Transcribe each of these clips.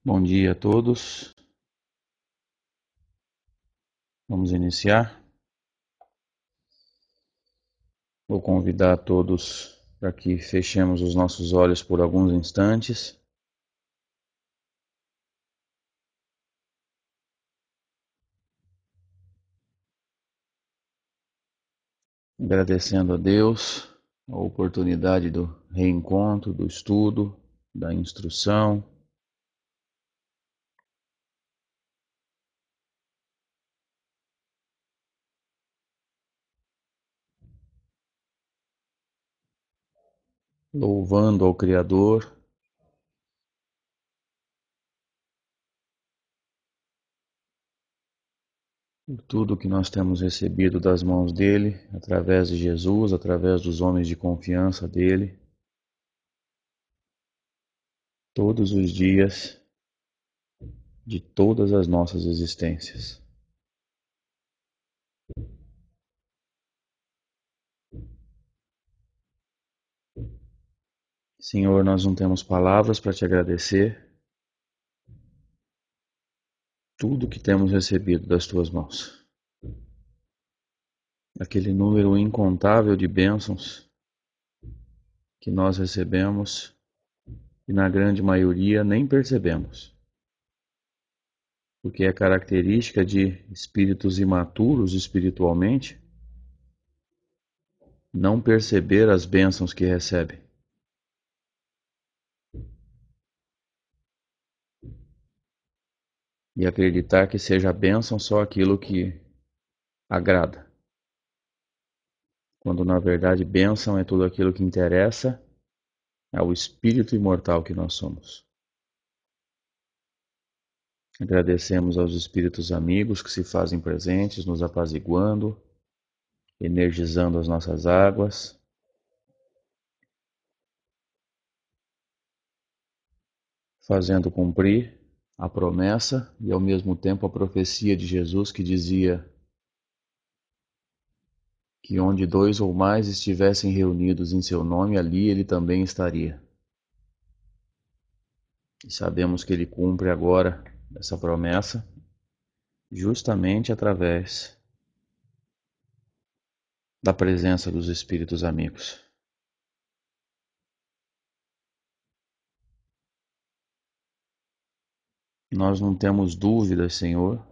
Bom dia a todos. Vamos iniciar. Vou convidar a todos para que fechemos os nossos olhos por alguns instantes. Agradecendo a Deus a oportunidade do reencontro, do estudo, da instrução. Louvando ao Criador por tudo que nós temos recebido das mãos dele, através de Jesus, através dos homens de confiança dele, todos os dias de todas as nossas existências. Senhor, nós não temos palavras para te agradecer tudo que temos recebido das tuas mãos. Aquele número incontável de bênçãos que nós recebemos e na grande maioria nem percebemos, porque é característica de espíritos imaturos espiritualmente não perceber as bênçãos que recebem. E acreditar que seja bênção só aquilo que agrada. Quando na verdade bênção é tudo aquilo que interessa ao espírito imortal que nós somos. Agradecemos aos espíritos amigos que se fazem presentes, nos apaziguando, energizando as nossas águas. Fazendo cumprir a promessa e ao mesmo tempo a profecia de Jesus que dizia que onde 2 ou mais estivessem reunidos em seu nome, ali ele também estaria. E sabemos que ele cumpre agora essa promessa justamente através da presença dos espíritos amigos. Nós não temos dúvidas, Senhor,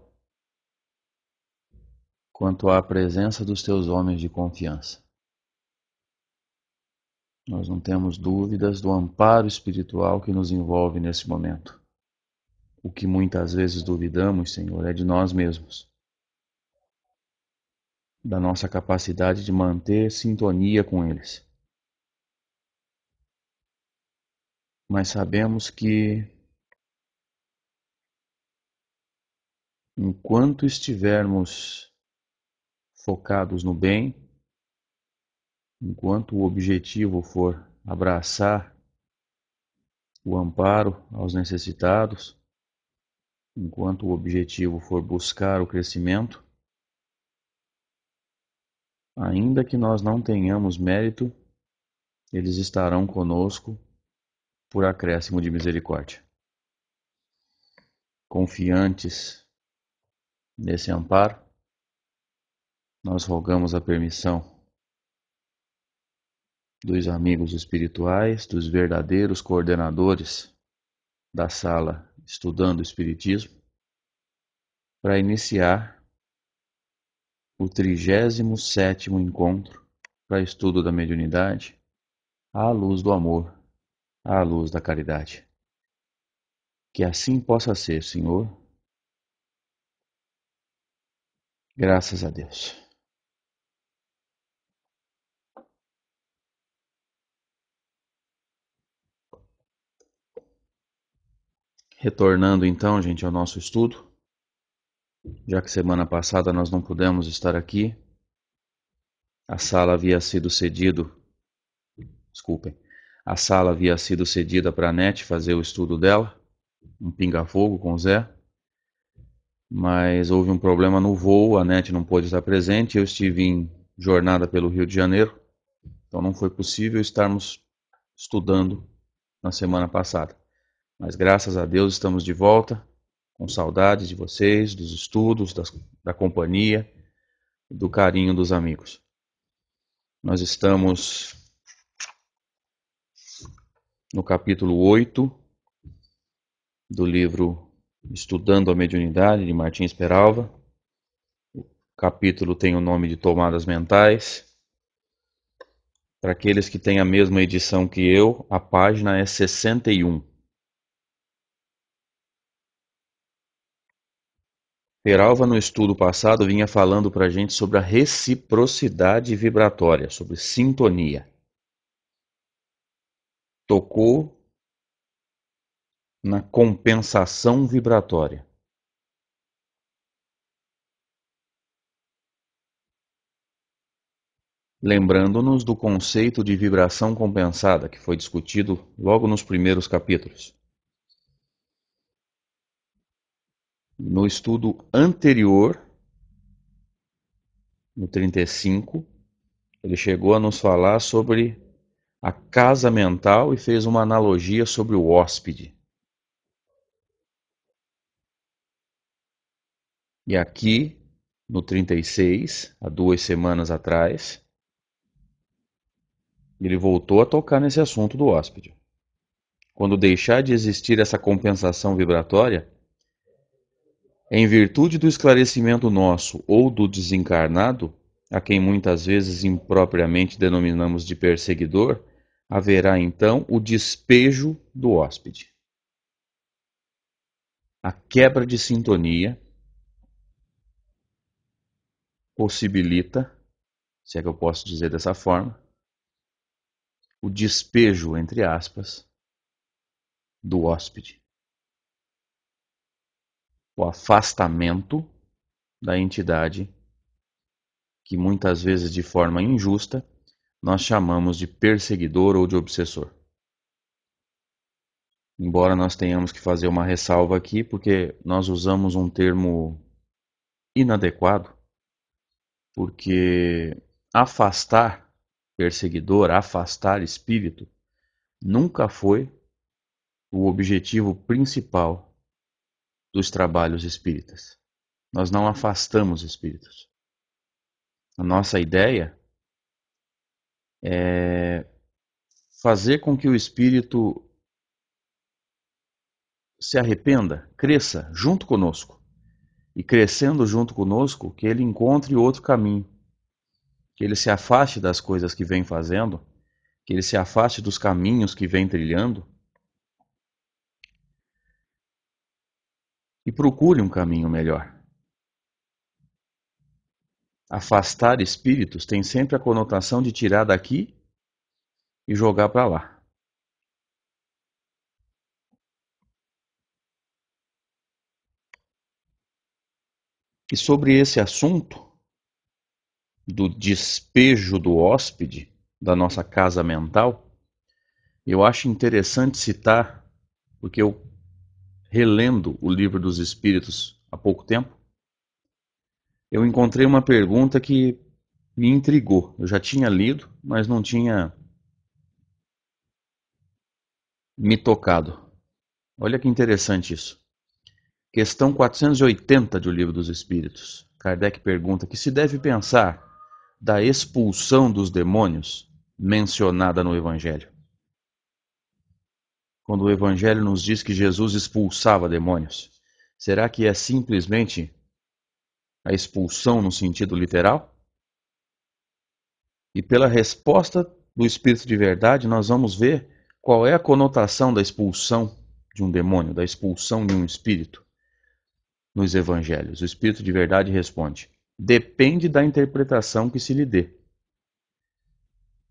quanto à presença dos teus homens de confiança. Nós não temos dúvidas do amparo espiritual que nos envolve nesse momento. O que muitas vezes duvidamos, Senhor, é de nós mesmos, da nossa capacidade de manter sintonia com eles. Mas sabemos que enquanto estivermos focados no bem, enquanto o objetivo for abraçar o amparo aos necessitados, enquanto o objetivo for buscar o crescimento, ainda que nós não tenhamos mérito, eles estarão conosco por acréscimo de misericórdia. Confiantes nesse amparo, nós rogamos a permissão dos amigos espirituais, dos verdadeiros coordenadores da sala Estudando o Espiritismo, para iniciar o 37º encontro para estudo da mediunidade à luz do amor, à luz da caridade. Que assim possa ser, Senhor. Graças a Deus. Retornando então, gente, ao nosso estudo, já que semana passada nós não pudemos estar aqui, a sala havia sido cedida para a NET fazer o estudo dela, um pinga-fogo com o Zé, mas houve um problema no voo, a NET não pôde estar presente, eu estive em jornada pelo Rio de Janeiro, então não foi possível estarmos estudando na semana passada. Mas graças a Deus estamos de volta, com saudades de vocês, dos estudos, da companhia, do carinho dos amigos. Nós estamos no capítulo 8 do livro Estudando a Mediunidade, de Martins Peralva. O capítulo tem o nome de Tomadas Mentais. Para aqueles que têm a mesma edição que eu, a página é 61. Peralva, no estudo passado, vinha falando para a gente sobre a reciprocidade vibratória, sobre sintonia. Tocou na compensação vibratória. Lembrando-nos do conceito de vibração compensada, que foi discutido logo nos primeiros capítulos. No estudo anterior, no 35, ele chegou a nos falar sobre a casa mental e fez uma analogia sobre o hóspede. E aqui, no 36, há 2 semanas atrás, ele voltou a tocar nesse assunto do hóspede. Quando deixar de existir essa compensação vibratória, em virtude do esclarecimento nosso ou do desencarnado, a quem muitas vezes impropriamente denominamos de perseguidor, haverá então o despejo do hóspede. A quebra de sintonia possibilita, se é que eu posso dizer dessa forma, o despejo, entre aspas, do hóspede. O afastamento da entidade que muitas vezes de forma injusta nós chamamos de perseguidor ou de obsessor. Embora nós tenhamos que fazer uma ressalva aqui, porque nós usamos um termo inadequado, porque afastar perseguidor, afastar espírito, nunca foi o objetivo principal dos trabalhos espíritas. Nós não afastamos espíritos. A nossa ideia é fazer com que o espírito se arrependa, cresça junto conosco. E crescendo junto conosco, que ele encontre outro caminho. Que ele se afaste das coisas que vem fazendo, que ele se afaste dos caminhos que vem trilhando e procure um caminho melhor. Afastar espíritos tem sempre a conotação de tirar daqui e jogar para lá. E sobre esse assunto do despejo do hóspede da nossa casa mental, eu acho interessante citar, porque eu relendo o Livro dos Espíritos há pouco tempo, eu encontrei uma pergunta que me intrigou. Eu já tinha lido, mas não tinha me tocado. Olha que interessante isso. Questão 480 do Livro dos Espíritos. Kardec pergunta que se deve pensar da expulsão dos demônios mencionada no Evangelho. Quando o Evangelho nos diz que Jesus expulsava demônios, será que é simplesmente a expulsão no sentido literal? E pela resposta do Espírito de Verdade, nós vamos ver qual é a conotação da expulsão de um demônio, da expulsão de um espírito nos Evangelhos. O Espírito de Verdade responde: depende da interpretação que se lhe dê.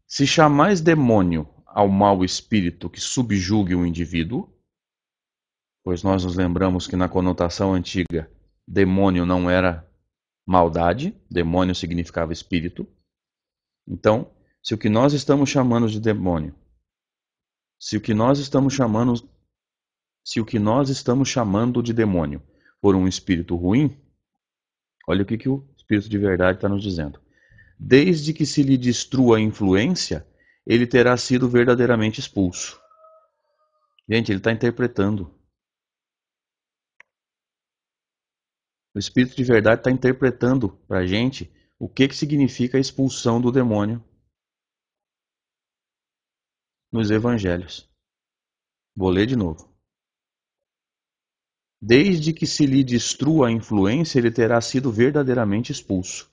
Se chamais demônio ao mau espírito que subjugue o indivíduo, pois nós nos lembramos que na conotação antiga, demônio não era maldade, demônio significava espírito. Então, se o que nós estamos chamando de demônio, se o que nós estamos chamando de demônio por um espírito ruim, olha o que o Espírito de Verdade está nos dizendo. Desde que se lhe destrua a influência, ele terá sido verdadeiramente expulso. Gente, ele está interpretando. O Espírito de verdade está interpretando para a gente o que significa a expulsão do demônio nos evangelhos. Vou ler de novo. Desde que se lhe destrua a influência, ele terá sido verdadeiramente expulso.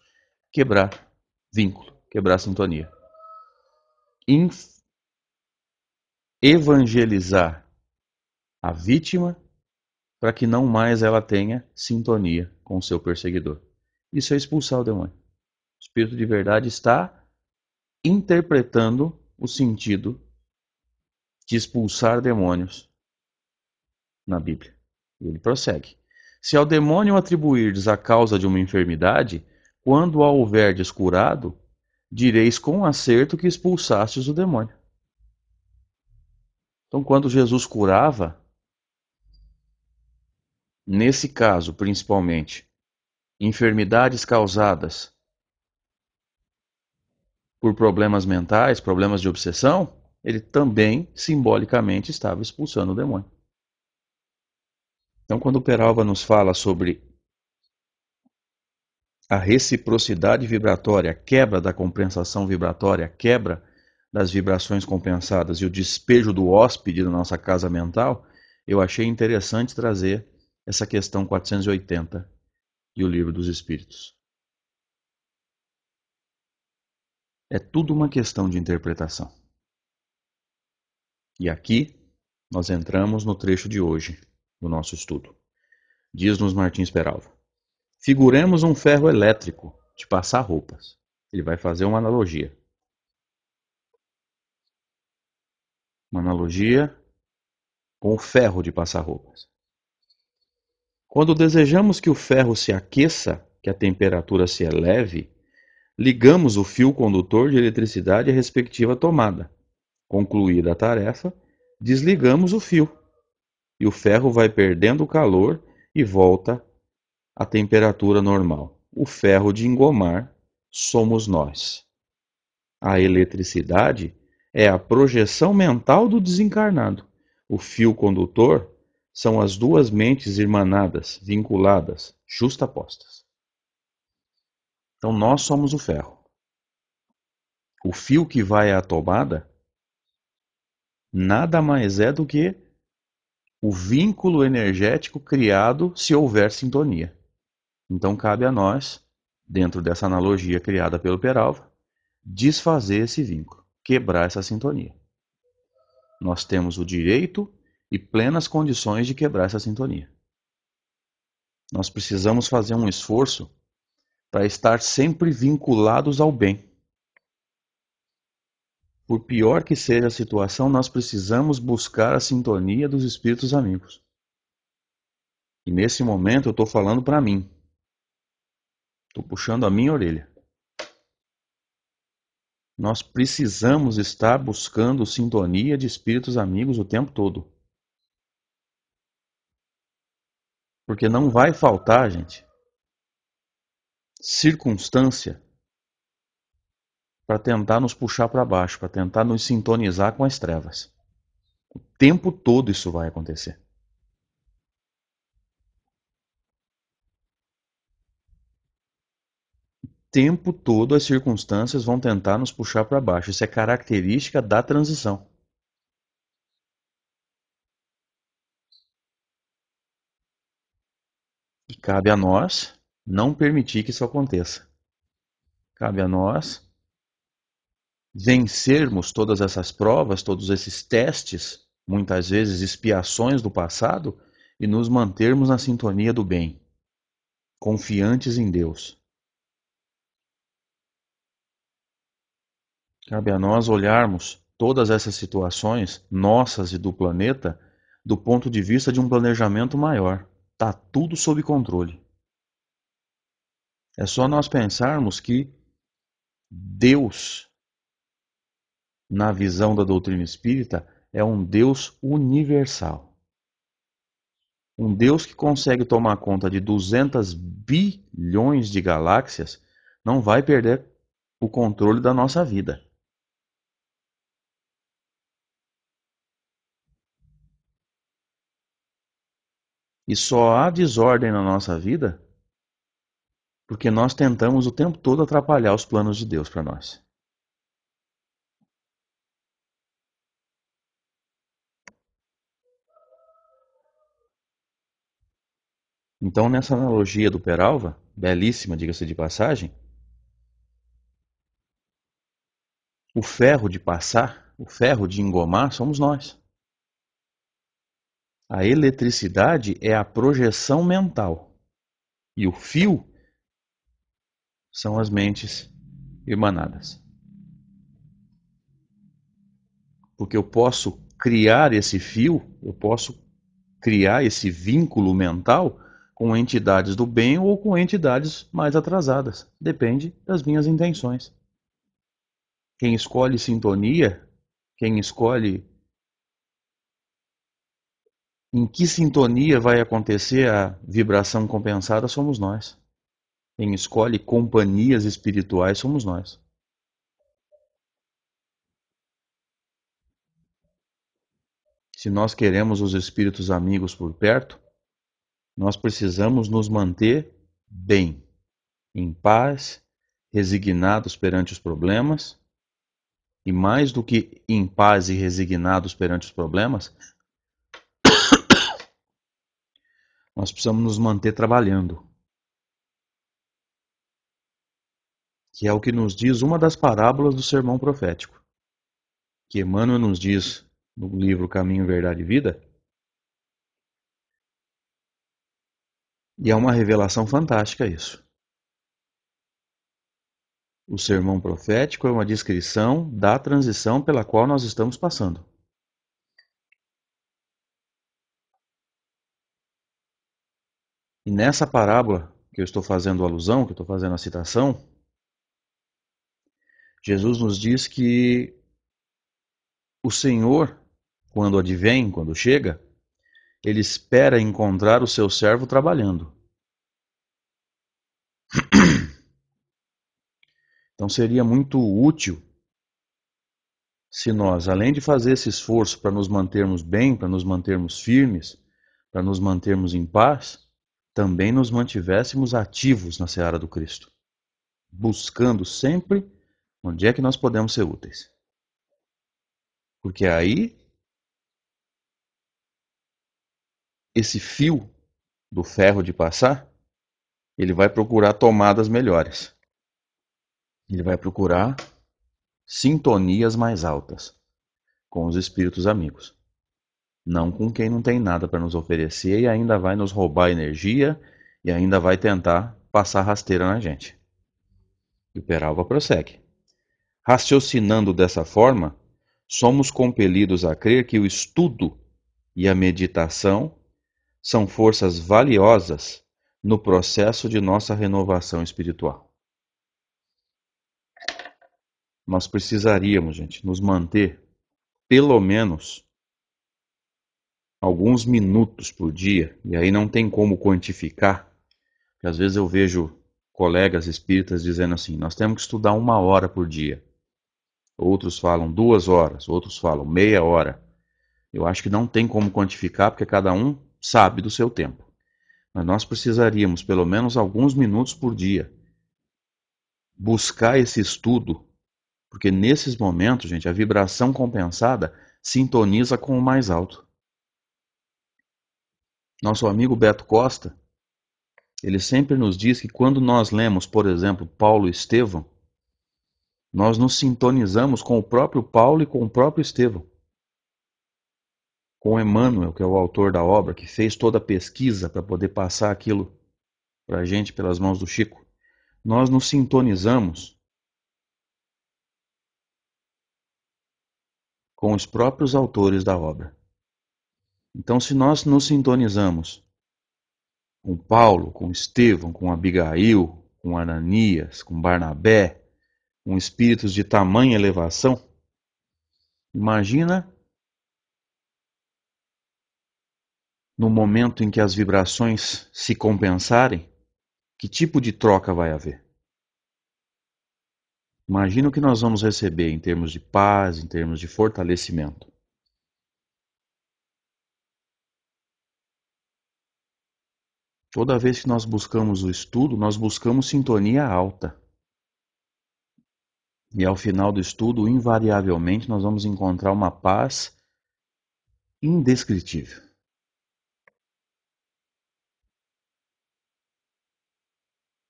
Quebrar vínculo, quebrar sintonia. Evangelizar a vítima para que não mais ela tenha sintonia com o seu perseguidor. Isso é expulsar o demônio. O Espírito de verdade está interpretando o sentido de expulsar demônios na Bíblia. E ele prossegue. Se ao demônio atribuirdes a causa de uma enfermidade, quando a houverdes curado, direis com acerto que expulsastes o demônio. Então, quando Jesus curava, nesse caso principalmente, enfermidades causadas por problemas mentais, problemas de obsessão, ele também simbolicamente estava expulsando o demônio. Então, quando o Peralva nos fala sobre a reciprocidade vibratória, a quebra da compensação vibratória, a quebra das vibrações compensadas e o despejo do hóspede na nossa casa mental, eu achei interessante trazer essa questão 480 e o Livro dos Espíritos. É tudo uma questão de interpretação. E aqui nós entramos no trecho de hoje do nosso estudo. Diz-nos Martins Peralva: figuremos um ferro elétrico de passar roupas. Ele vai fazer uma analogia. Uma analogia com o ferro de passar roupas. Quando desejamos que o ferro se aqueça, que a temperatura se eleve, ligamos o fio condutor de eletricidade à respectiva tomada. Concluída a tarefa, desligamos o fio e o ferro vai perdendo o calor e volta à temperatura normal. O ferro de engomar somos nós. A eletricidade é a projeção mental do desencarnado. O fio condutor são as duas mentes irmanadas, vinculadas, justapostas. Então nós somos o ferro. O fio que vai à tomada nada mais é do que o vínculo energético criado se houver sintonia. Então cabe a nós, dentro dessa analogia criada pelo Peralva, desfazer esse vínculo, quebrar essa sintonia. Nós temos o direito e plenas condições de quebrar essa sintonia. Nós precisamos fazer um esforço para estar sempre vinculados ao bem. Por pior que seja a situação, nós precisamos buscar a sintonia dos espíritos amigos. E nesse momento eu estou falando para mim. Estou puxando a minha orelha. Nós precisamos estar buscando sintonia de espíritos amigos o tempo todo. Porque não vai faltar, gente, circunstância para tentar nos puxar para baixo, para tentar nos sintonizar com as trevas. O tempo todo isso vai acontecer. O tempo todo as circunstâncias vão tentar nos puxar para baixo. Isso é característica da transição. E cabe a nós não permitir que isso aconteça. Cabe a nós vencermos todas essas provas, todos esses testes, muitas vezes expiações do passado, e nos mantermos na sintonia do bem, confiantes em Deus. Cabe a nós olharmos todas essas situações, nossas e do planeta, do ponto de vista de um planejamento maior. Está tudo sob controle. É só nós pensarmos que Deus, na visão da doutrina espírita, é um Deus universal. Um Deus que consegue tomar conta de 200 bilhões de galáxias não vai perder o controle da nossa vida. E só há desordem na nossa vida porque nós tentamos o tempo todo atrapalhar os planos de Deus para nós. Então, nessa analogia do Peralva, belíssima, diga-se de passagem, o ferro de passar, o ferro de engomar, somos nós. A eletricidade é a projeção mental. E o fio são as mentes emanadas. Porque eu posso criar esse fio, eu posso criar esse vínculo mental com entidades do bem ou com entidades mais atrasadas. Depende das minhas intenções. Quem escolhe sintonia, quem escolhe em que sintonia vai acontecer a vibração compensada somos nós. Quem escolhe companhias espirituais somos nós. Se nós queremos os espíritos amigos por perto, nós precisamos nos manter bem, em paz, resignados perante os problemas, e mais do que em paz e resignados perante os problemas, nós precisamos nos manter trabalhando, que é o que nos diz uma das parábolas do sermão profético, que Emmanuel nos diz no livro Caminho, Verdade e Vida, e é uma revelação fantástica isso. O sermão profético é uma descrição da transição pela qual nós estamos passando. E nessa parábola que eu estou fazendo alusão, que eu estou fazendo a citação, Jesus nos diz que o Senhor, quando advém, quando chega, ele espera encontrar o seu servo trabalhando. Então seria muito útil se nós, além de fazer esse esforço para nos mantermos bem, para nos mantermos firmes, para nos mantermos em paz, também nos mantivéssemos ativos na seara do Cristo, buscando sempre onde é que nós podemos ser úteis. Porque aí, esse fio do ferro de passar, ele vai procurar tomadas melhores. Ele vai procurar sintonias mais altas com os espíritos amigos. Não com quem não tem nada para nos oferecer e ainda vai nos roubar energia e ainda vai tentar passar rasteira na gente. E o Peralva prossegue. Raciocinando dessa forma, somos compelidos a crer que o estudo e a meditação são forças valiosas no processo de nossa renovação espiritual. Nós precisaríamos, gente, nos manter pelo menos alguns minutos por dia, e aí não tem como quantificar, porque às vezes eu vejo colegas espíritas dizendo assim, nós temos que estudar 1 hora por dia. Outros falam 2 horas, outros falam meia hora. Eu acho que não tem como quantificar, porque cada um sabe do seu tempo. Mas nós precisaríamos, pelo menos alguns minutos por dia, buscar esse estudo, porque nesses momentos, gente, a vibração compensada sintoniza com o mais alto. Nosso amigo Beto Costa, ele sempre nos diz que quando nós lemos, por exemplo, Paulo e Estevão, nós nos sintonizamos com o próprio Paulo e com o próprio Estevão. Com Emmanuel, que é o autor da obra, que fez toda a pesquisa para poder passar aquilo para a gente pelas mãos do Chico. Nós nos sintonizamos com os próprios autores da obra. Então, se nós nos sintonizamos com Paulo, com Estevão, com Abigail, com Ananias, com Barnabé, com espíritos de tamanha elevação, imagina no momento em que as vibrações se compensarem, que tipo de troca vai haver? Imagina o que nós vamos receber em termos de paz, em termos de fortalecimento. Toda vez que nós buscamos o estudo, nós buscamos sintonia alta. E ao final do estudo, invariavelmente, nós vamos encontrar uma paz indescritível.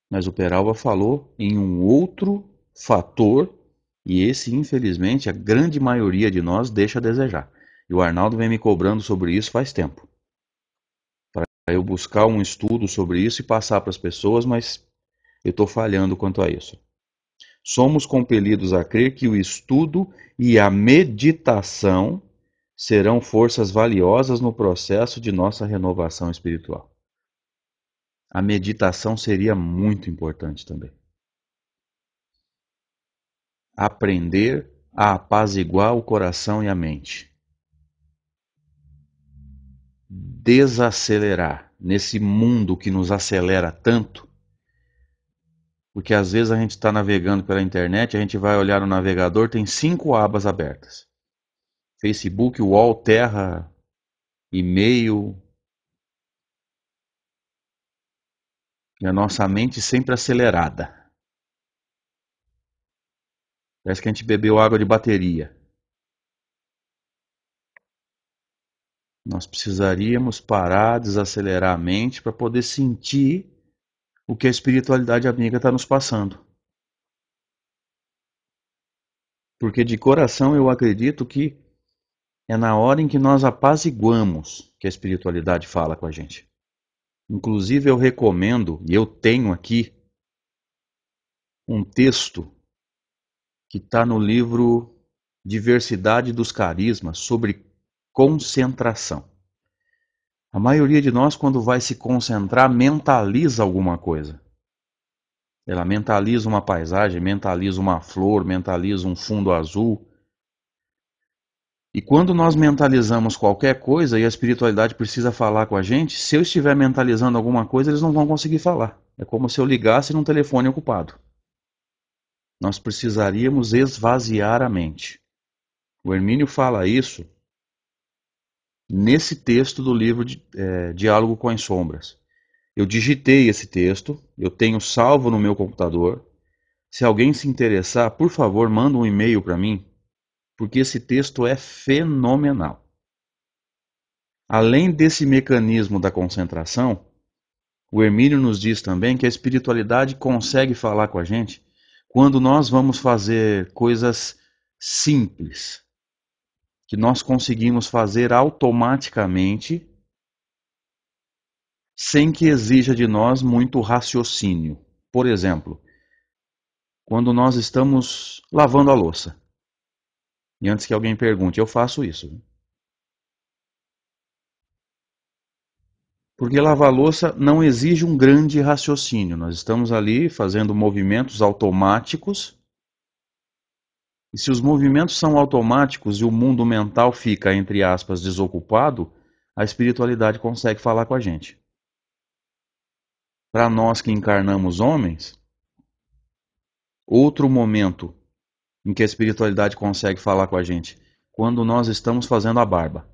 Mas o Peralva falou em um outro fator, e esse, infelizmente, a grande maioria de nós deixa a desejar. E o Arnaldo vem me cobrando sobre isso faz tempo. Para eu buscar um estudo sobre isso e passar para as pessoas, mas eu estou falhando quanto a isso. Somos compelidos a crer que o estudo e a meditação serão forças valiosas no processo de nossa renovação espiritual. A meditação seria muito importante também. Aprender a apaziguar o coração e a mente. Desacelerar nesse mundo que nos acelera tanto, porque às vezes a gente está navegando pela internet, a gente vai olhar no navegador, tem 5 abas abertas. Facebook, Wall, Terra, e-mail. E a nossa mente sempre acelerada. Parece que a gente bebeu água de bateria. Nós precisaríamos parar, desacelerar a mente para poder sentir o que a espiritualidade amiga está nos passando. Porque de coração eu acredito que é na hora em que nós apaziguamos que a espiritualidade fala com a gente. Inclusive eu recomendo, e eu tenho aqui, um texto que está no livro Diversidade dos Carismas sobre concentração. A maioria de nós, quando vai se concentrar, mentaliza alguma coisa. Ela mentaliza uma paisagem, mentaliza uma flor, mentaliza um fundo azul. E quando nós mentalizamos qualquer coisa e a espiritualidade precisa falar com a gente, se eu estiver mentalizando alguma coisa, eles não vão conseguir falar. É como se eu ligasse num telefone ocupado. Nós precisaríamos esvaziar a mente. O Hermínio fala isso nesse texto do livro Diálogo com as Sombras. Eu digitei esse texto, eu tenho salvo no meu computador. Se alguém se interessar, por favor, manda um e-mail para mim, porque esse texto é fenomenal. Além desse mecanismo da concentração, o Hermínio nos diz também que a espiritualidade consegue falar com a gente quando nós vamos fazer coisas simples, que nós conseguimos fazer automaticamente, sem que exija de nós muito raciocínio. Por exemplo, quando nós estamos lavando a louça. E antes que alguém pergunte, eu faço isso. Porque lavar louça não exige um grande raciocínio. Nós estamos ali fazendo movimentos automáticos. E se os movimentos são automáticos e o mundo mental fica, entre aspas, desocupado, a espiritualidade consegue falar com a gente. Para nós que encarnamos homens, outro momento em que a espiritualidade consegue falar com a gente, quando nós estamos fazendo a barba.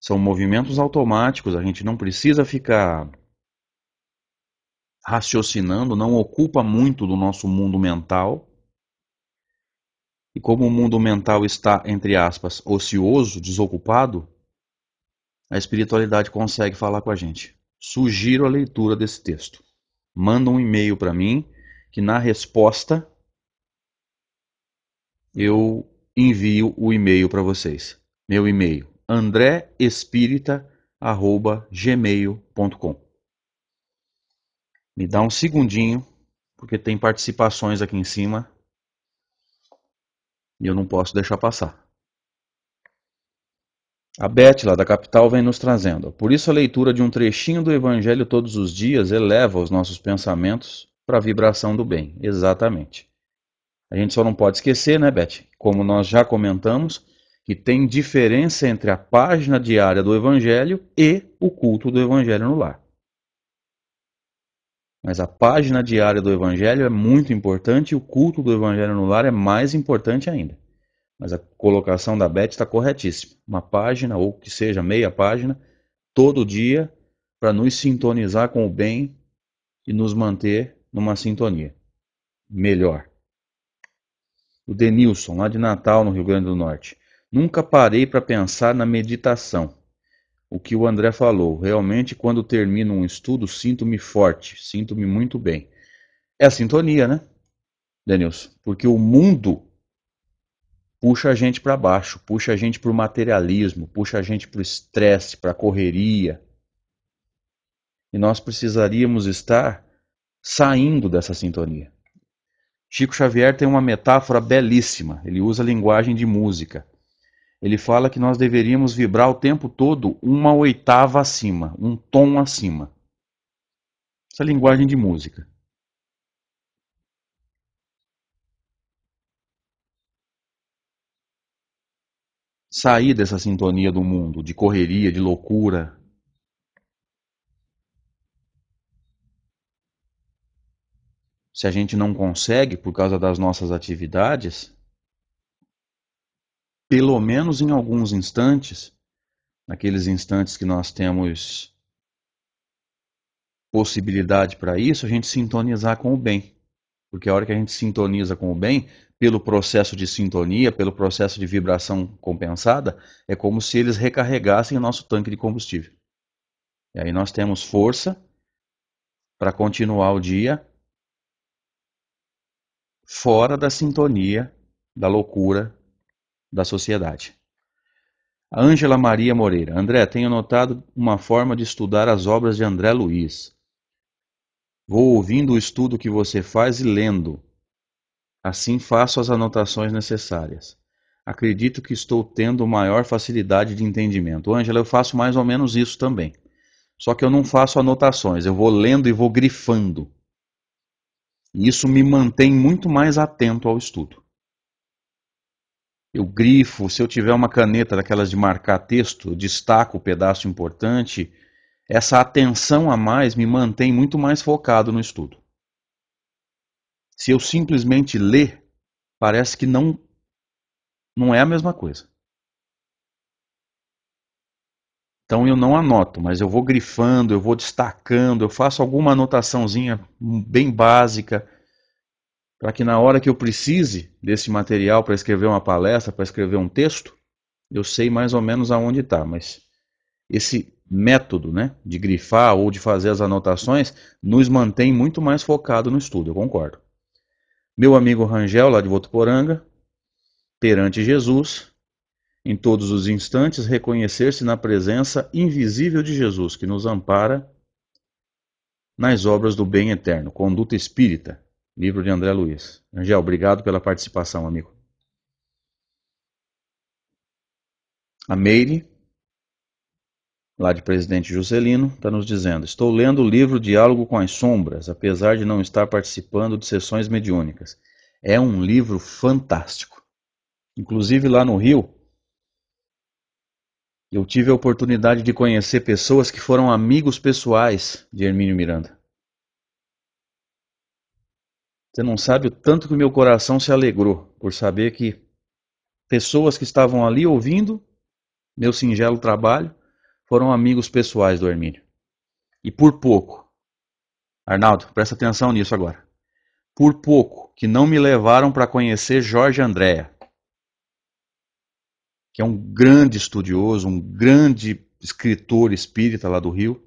São movimentos automáticos, a gente não precisa ficar raciocinando, não ocupa muito do nosso mundo mental. E como o mundo mental está, entre aspas, ocioso, desocupado, a espiritualidade consegue falar com a gente. Sugiro a leitura desse texto. Manda um e-mail para mim, que na resposta eu envio o e-mail para vocês. Meu e-mail, andreespirita@gmail.com. Me dá um segundinho, porque tem participações aqui em cima e eu não posso deixar passar. A Beth, lá da capital, vem nos trazendo. Por isso a leitura de um trechinho do Evangelho todos os dias eleva os nossos pensamentos para a vibração do bem. Exatamente. A gente só não pode esquecer, né, Beth? Como nós já comentamos, que tem diferença entre a página diária do Evangelho e o culto do Evangelho no lar. Mas a página diária do Evangelho é muito importante e o culto do Evangelho no lar é mais importante ainda. Mas a colocação da Beth está corretíssima. Uma página, ou que seja meia página, todo dia, para nos sintonizar com o bem e nos manter numa sintonia melhor. O Denilson, lá de Natal, no Rio Grande do Norte. Nunca parei para pensar na meditação. O que o André falou. Realmente, quando termino um estudo, sinto-me forte, sinto-me muito bem. É a sintonia, né, Denilson? Porque o mundo puxa a gente para baixo, puxa a gente para o materialismo, puxa a gente para o estresse, para a correria. E nós precisaríamos estar saindo dessa sintonia. Chico Xavier tem uma metáfora belíssima. Ele usa a linguagem de música. Ele fala que nós deveríamos vibrar o tempo todo uma oitava acima, um tom acima. Essa é a linguagem de música. Sair dessa sintonia do mundo, de correria, de loucura. Se a gente não consegue por causa das nossas atividades, pelo menos em alguns instantes, naqueles instantes que nós temos possibilidade para isso, a gente sintonizar com o bem. Porque a hora que a gente sintoniza com o bem, pelo processo de sintonia, pelo processo de vibração compensada, é como se eles recarregassem o nosso tanque de combustível. E aí nós temos força para continuar o dia fora da sintonia, da loucura da sociedade. A Ângela Maria Moreira. André, tenho notado uma forma de estudar as obras de André Luiz. Vou ouvindo o estudo que você faz e lendo. Assim faço as anotações necessárias. Acredito que estou tendo maior facilidade de entendimento. Ângela, eu faço mais ou menos isso também. Só que eu não faço anotações, eu vou lendo e vou grifando. E isso me mantém muito mais atento ao estudo. Eu grifo, se eu tiver uma caneta daquelas de marcar texto, eu destaco o pedaço importante. Essa atenção a mais me mantém muito mais focado no estudo. Se eu simplesmente ler, parece que não é a mesma coisa. Então eu não anoto, mas eu vou grifando, eu vou destacando, eu faço alguma anotaçãozinha bem básica, para que na hora que eu precise desse material para escrever uma palestra, para escrever um texto, eu sei mais ou menos aonde está. Mas esse método, né, de grifar ou de fazer as anotações nos mantém muito mais focado no estudo, eu concordo. Meu amigo Rangel, lá de Votuporanga, perante Jesus, em todos os instantes, reconhecer-se na presença invisível de Jesus, que nos ampara nas obras do bem eterno. Conduta Espírita, livro de André Luiz. Angel, obrigado pela participação, amigo. A Meire, lá de Presidente Juscelino, está nos dizendo: estou lendo o livro Diálogo com as Sombras, apesar de não estar participando de sessões mediúnicas. É um livro fantástico. Inclusive lá no Rio, eu tive a oportunidade de conhecer pessoas que foram amigos pessoais de Hermínio Miranda. Você não sabe o tanto que o meu coração se alegrou por saber que pessoas que estavam ali ouvindo meu singelo trabalho foram amigos pessoais do Hermínio. E por pouco, Arnaldo, presta atenção nisso agora. Por pouco que não me levaram para conhecer Jorge Andréa, que é um grande estudioso, um grande escritor espírita lá do Rio.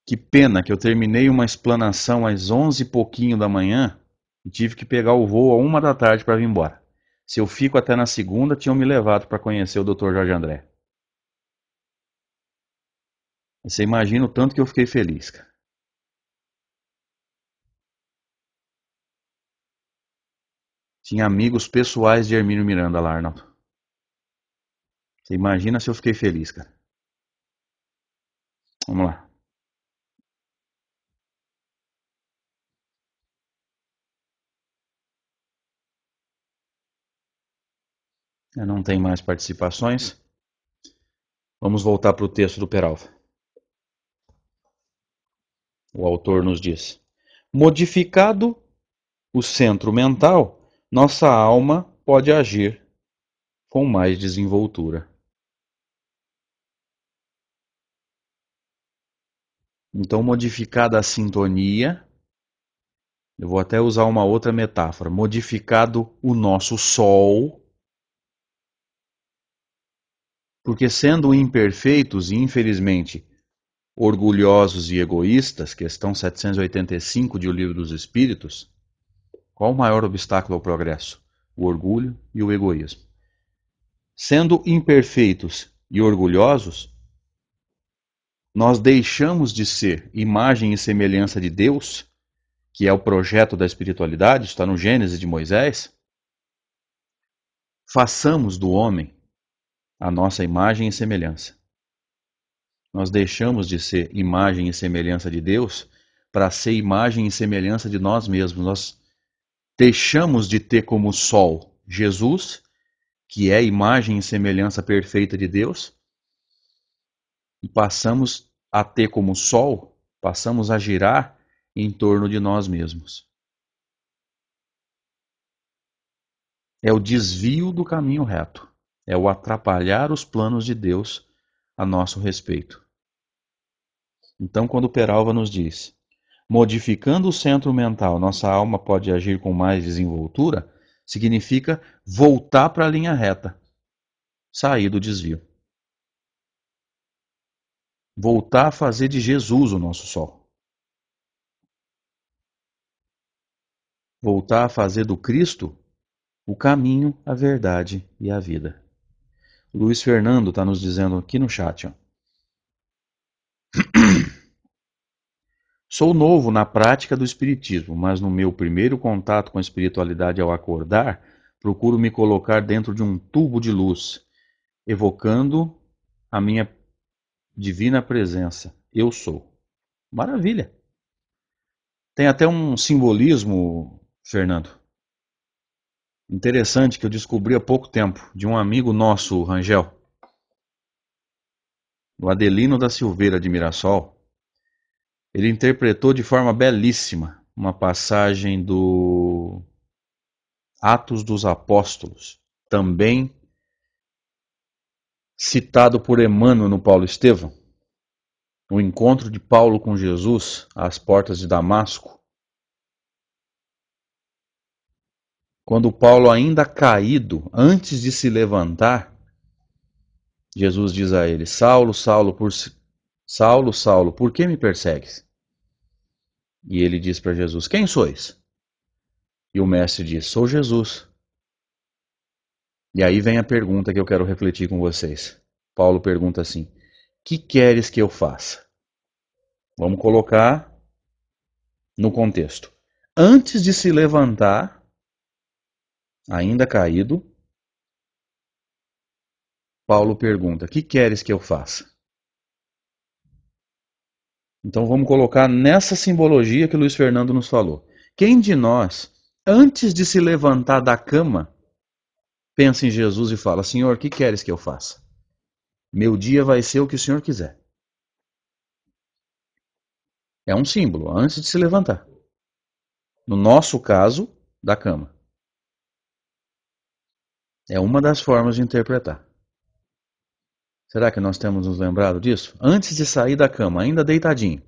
Que pena que eu terminei uma explanação às 11 e pouquinho da manhã e tive que pegar o voo a 1 da tarde para vir embora. Se eu fico até na segunda, tinham me levado para conhecer o Dr. Jorge André. Você imagina o tanto que eu fiquei feliz, cara. Tinha amigos pessoais de Hermínio Miranda lá, Arnaldo. Você imagina se eu fiquei feliz, cara. Vamos lá. Não tem mais participações. Vamos voltar para o texto do Peralva. O autor nos diz: modificado o centro mental, nossa alma pode agir com mais desenvoltura. Então, modificada a sintonia, eu vou até usar uma outra metáfora, modificado o nosso Sol, porque sendo imperfeitos e infelizmente orgulhosos e egoístas, questão 785 de O Livro dos Espíritos, qual o maior obstáculo ao progresso? O orgulho e o egoísmo. Sendo imperfeitos e orgulhosos, nós deixamos de ser imagem e semelhança de Deus, que é o projeto da espiritualidade, está no Gênesis de Moisés. Façamos do homem a nossa imagem e semelhança. Nós deixamos de ser imagem e semelhança de Deus para ser imagem e semelhança de nós mesmos. Nós deixamos de ter como sol Jesus, que é imagem e semelhança perfeita de Deus, e passamos a ter como sol, passamos a girar em torno de nós mesmos. É o desvio do caminho reto. É o atrapalhar os planos de Deus a nosso respeito. Então, quando Peralva nos diz, modificando o centro mental, nossa alma pode agir com mais desenvoltura, significa voltar para a linha reta, sair do desvio. Voltar a fazer de Jesus o nosso sol. Voltar a fazer do Cristo o caminho, a verdade e a vida. Luiz Fernando está nos dizendo aqui no chat. Ó. Sou novo na prática do espiritismo, mas no meu primeiro contato com a espiritualidade ao acordar, procuro me colocar dentro de um tubo de luz, evocando a minha divina presença. Eu sou. Maravilha. Tem até um simbolismo, Fernando, interessante que eu descobri há pouco tempo, de um amigo nosso, Rangel, o Adelino da Silveira de Mirassol. Ele interpretou de forma belíssima uma passagem do Atos dos Apóstolos, também citado por Emmanuel no Paulo Estevão, o encontro de Paulo com Jesus às portas de Damasco, quando Paulo ainda caído, antes de se levantar, Jesus diz a ele, Saulo, Saulo, por que me persegues? E ele diz para Jesus, quem sois? E o mestre diz, sou Jesus. E aí vem a pergunta que eu quero refletir com vocês. Paulo pergunta assim, que queres que eu faça? Vamos colocar no contexto. Antes de se levantar, ainda caído, Paulo pergunta, que queres que eu faça? Então vamos colocar nessa simbologia que o Luiz Fernando nos falou. Quem de nós, antes de se levantar da cama, pensa em Jesus e fala, Senhor, o que queres que eu faça? Meu dia vai ser o que o Senhor quiser. É um símbolo, antes de se levantar. No nosso caso, da cama. É uma das formas de interpretar. Será que nós temos nos lembrado disso? Antes de sair da cama, ainda deitadinho.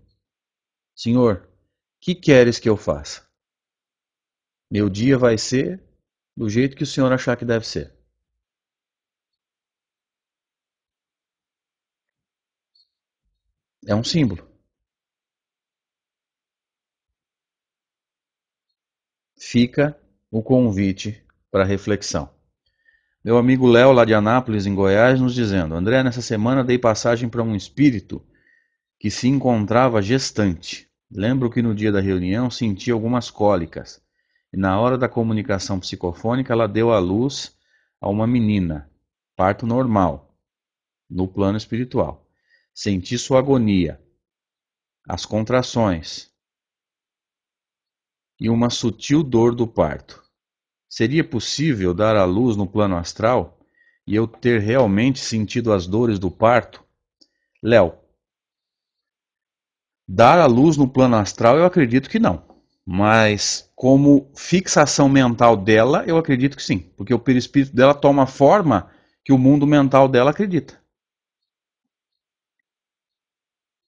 Senhor, o que queres que eu faça? Meu dia vai ser do jeito que o Senhor achar que deve ser. É um símbolo. Fica o convite para reflexão. Meu amigo Léo, lá de Anápolis, em Goiás, nos dizendo, André, nessa semana dei passagem para um espírito que se encontrava gestante. Lembro que no dia da reunião senti algumas cólicas. E na hora da comunicação psicofônica ela deu à luz a uma menina. Parto normal, no plano espiritual. Senti sua agonia, as contrações e uma sutil dor do parto. Seria possível dar à luz no plano astral e eu ter realmente sentido as dores do parto? Léo, dar à luz no plano astral eu acredito que não. Mas como fixação mental dela, eu acredito que sim. Porque o perispírito dela toma a forma que o mundo mental dela acredita.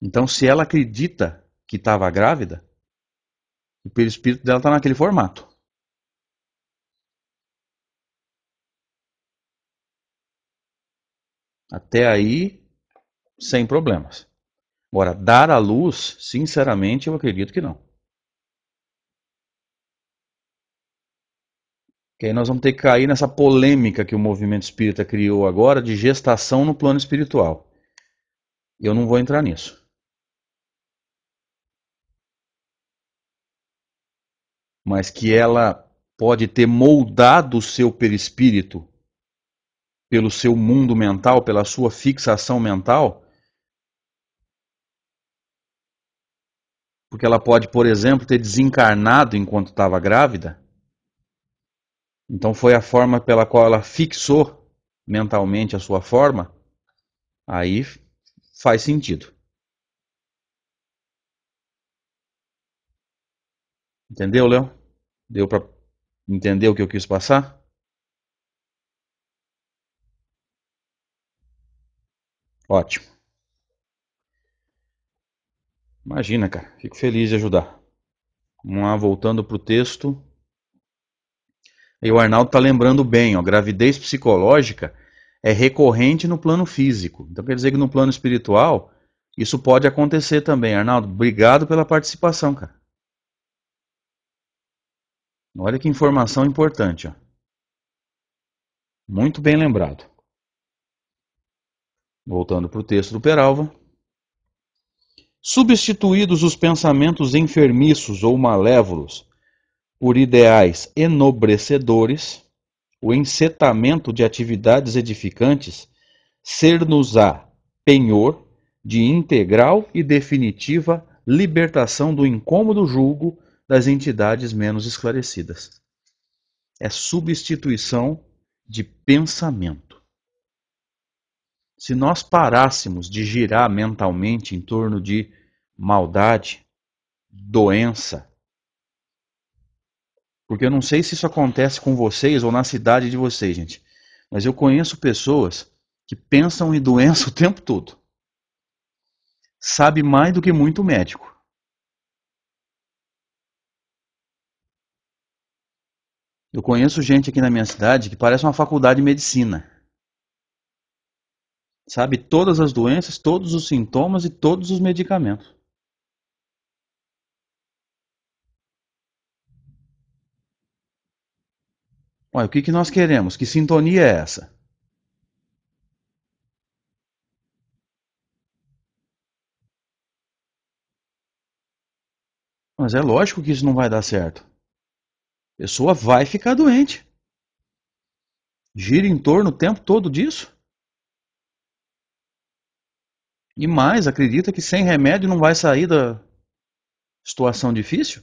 Então, se ela acredita que estava grávida, o perispírito dela está naquele formato. Até aí, sem problemas. Agora, dar à luz, sinceramente, eu acredito que não. Que aí nós vamos ter que cair nessa polêmica que o movimento espírita criou agora de gestação no plano espiritual. Eu não vou entrar nisso. Mas que ela pode ter moldado o seu perispírito pelo seu mundo mental, pela sua fixação mental, porque ela pode, por exemplo, ter desencarnado enquanto estava grávida. Então foi a forma pela qual ela fixou mentalmente a sua forma, aí faz sentido. Entendeu, Léo? Deu para entender o que eu quis passar? Ótimo. Imagina, cara. Fico feliz de ajudar. Vamos lá, voltando para o texto. E o Arnaldo está lembrando bem, ó, gravidez psicológica é recorrente no plano físico. Então quer dizer que no plano espiritual isso pode acontecer também. Arnaldo, obrigado pela participação, cara. Olha que informação importante, ó. Muito bem lembrado. Voltando para o texto do Peralva. Substituídos os pensamentos enfermiços ou malévolos por ideais enobrecedores, o encetamento de atividades edificantes ser-nos-á penhor de integral e definitiva libertação do incômodo julgo das entidades menos esclarecidas. É substituição de pensamento. Se nós parássemos de girar mentalmente em torno de maldade, doença, porque eu não sei se isso acontece com vocês ou na cidade de vocês, gente, mas eu conheço pessoas que pensam em doença o tempo todo. Sabe mais do que muito médico. Eu conheço gente aqui na minha cidade que parece uma faculdade de medicina. Sabe todas as doenças, todos os sintomas e todos os medicamentos. Olha, o que nós queremos? Que sintonia é essa? Mas é lógico que isso não vai dar certo. A pessoa vai ficar doente. Gira em torno o tempo todo disso. E mais, acredita que sem remédio não vai sair da situação difícil?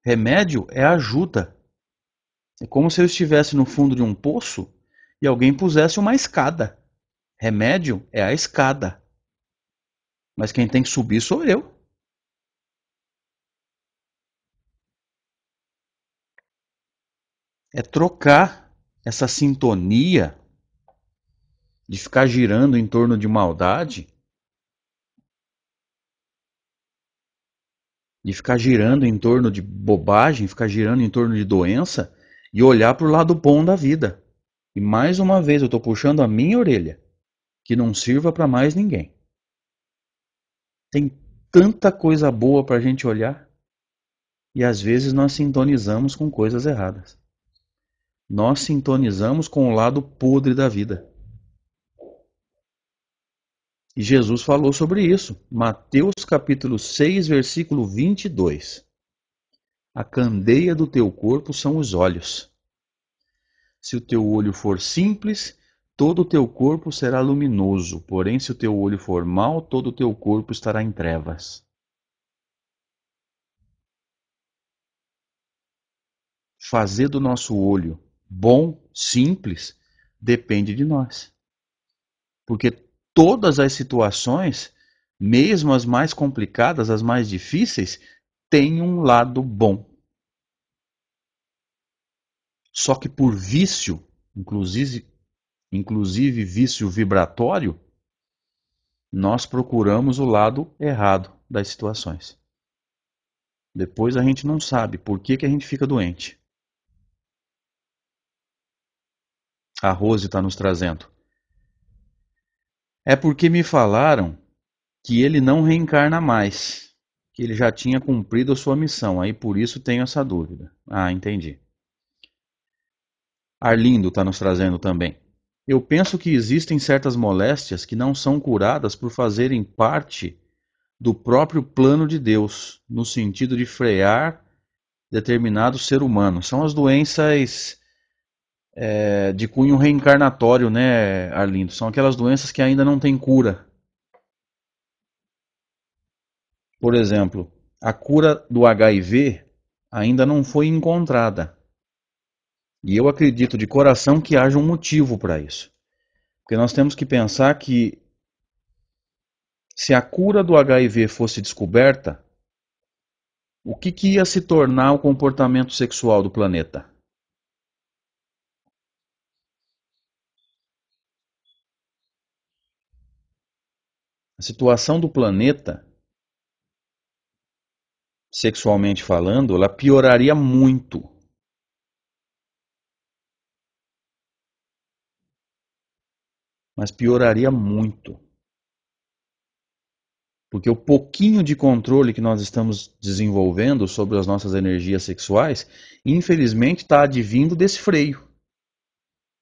Remédio é ajuda. É como se eu estivesse no fundo de um poço e alguém pusesse uma escada. Remédio é a escada. Mas quem tem que subir sou eu. É trocar essa sintonia de ficar girando em torno de maldade, de ficar girando em torno de bobagem, ficar girando em torno de doença e olhar para o lado bom da vida. E mais uma vez eu estou puxando a minha orelha, que não sirva para mais ninguém. Tem tanta coisa boa para a gente olhar e às vezes nós sintonizamos com coisas erradas. Nós sintonizamos com o lado podre da vida. E Jesus falou sobre isso. Mateus capítulo 6, versículo 22. A candeia do teu corpo são os olhos. Se o teu olho for simples, todo o teu corpo será luminoso. Porém, se o teu olho for mau, todo o teu corpo estará em trevas. Fazer do nosso olho bom, simples, depende de nós. Porque todas as situações, mesmo as mais complicadas, as mais difíceis, têm um lado bom. Só que por vício, inclusive vício vibratório, nós procuramos o lado errado das situações. Depois a gente não sabe por que a gente fica doente. A Rose está nos trazendo. É porque me falaram que ele não reencarna mais, que ele já tinha cumprido a sua missão, aí por isso tenho essa dúvida. Ah, entendi. Arlindo está nos trazendo também. Eu penso que existem certas moléstias que não são curadas por fazerem parte do próprio plano de Deus, no sentido de frear determinado ser humano. São as doenças de cunho reencarnatório, né, Arlindo? São aquelas doenças que ainda não têm cura. Por exemplo, a cura do HIV ainda não foi encontrada. E eu acredito de coração que haja um motivo para isso. Porque nós temos que pensar que se a cura do HIV fosse descoberta, o que ia se tornar o comportamento sexual do planeta? A situação do planeta, sexualmente falando, ela pioraria muito. Mas pioraria muito. Porque o pouquinho de controle que nós estamos desenvolvendo sobre as nossas energias sexuais, infelizmente está advindo desse freio.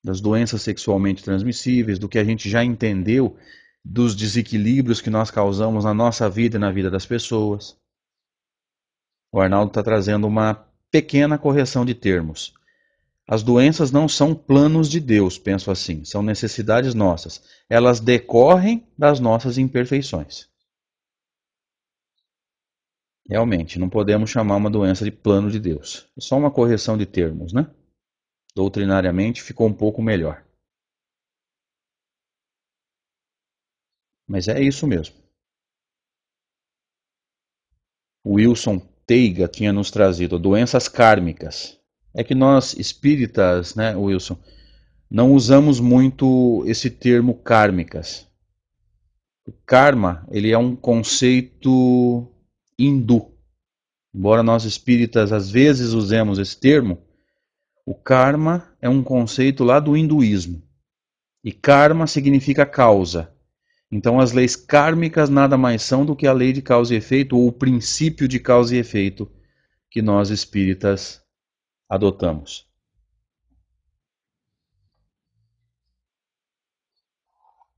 Das doenças sexualmente transmissíveis, do que a gente já entendeu, dos desequilíbrios que nós causamos na nossa vida e na vida das pessoas. O Arnaldo está trazendo uma pequena correção de termos. As doenças não são planos de Deus, penso assim, são necessidades nossas. Elas decorrem das nossas imperfeições. Realmente, não podemos chamar uma doença de plano de Deus. É só uma correção de termos, né? Doutrinariamente ficou um pouco melhor. Mas é isso mesmo. O Wilson Teiga tinha nos trazido doenças kármicas. É que nós espíritas, né, Wilson, não usamos muito esse termo kármicas. O karma, ele é um conceito hindu. Embora nós espíritas às vezes usemos esse termo, o karma é um conceito lá do hinduísmo. E karma significa causa. Então as leis kármicas nada mais são do que a lei de causa e efeito, ou o princípio de causa e efeito que nós espíritas adotamos.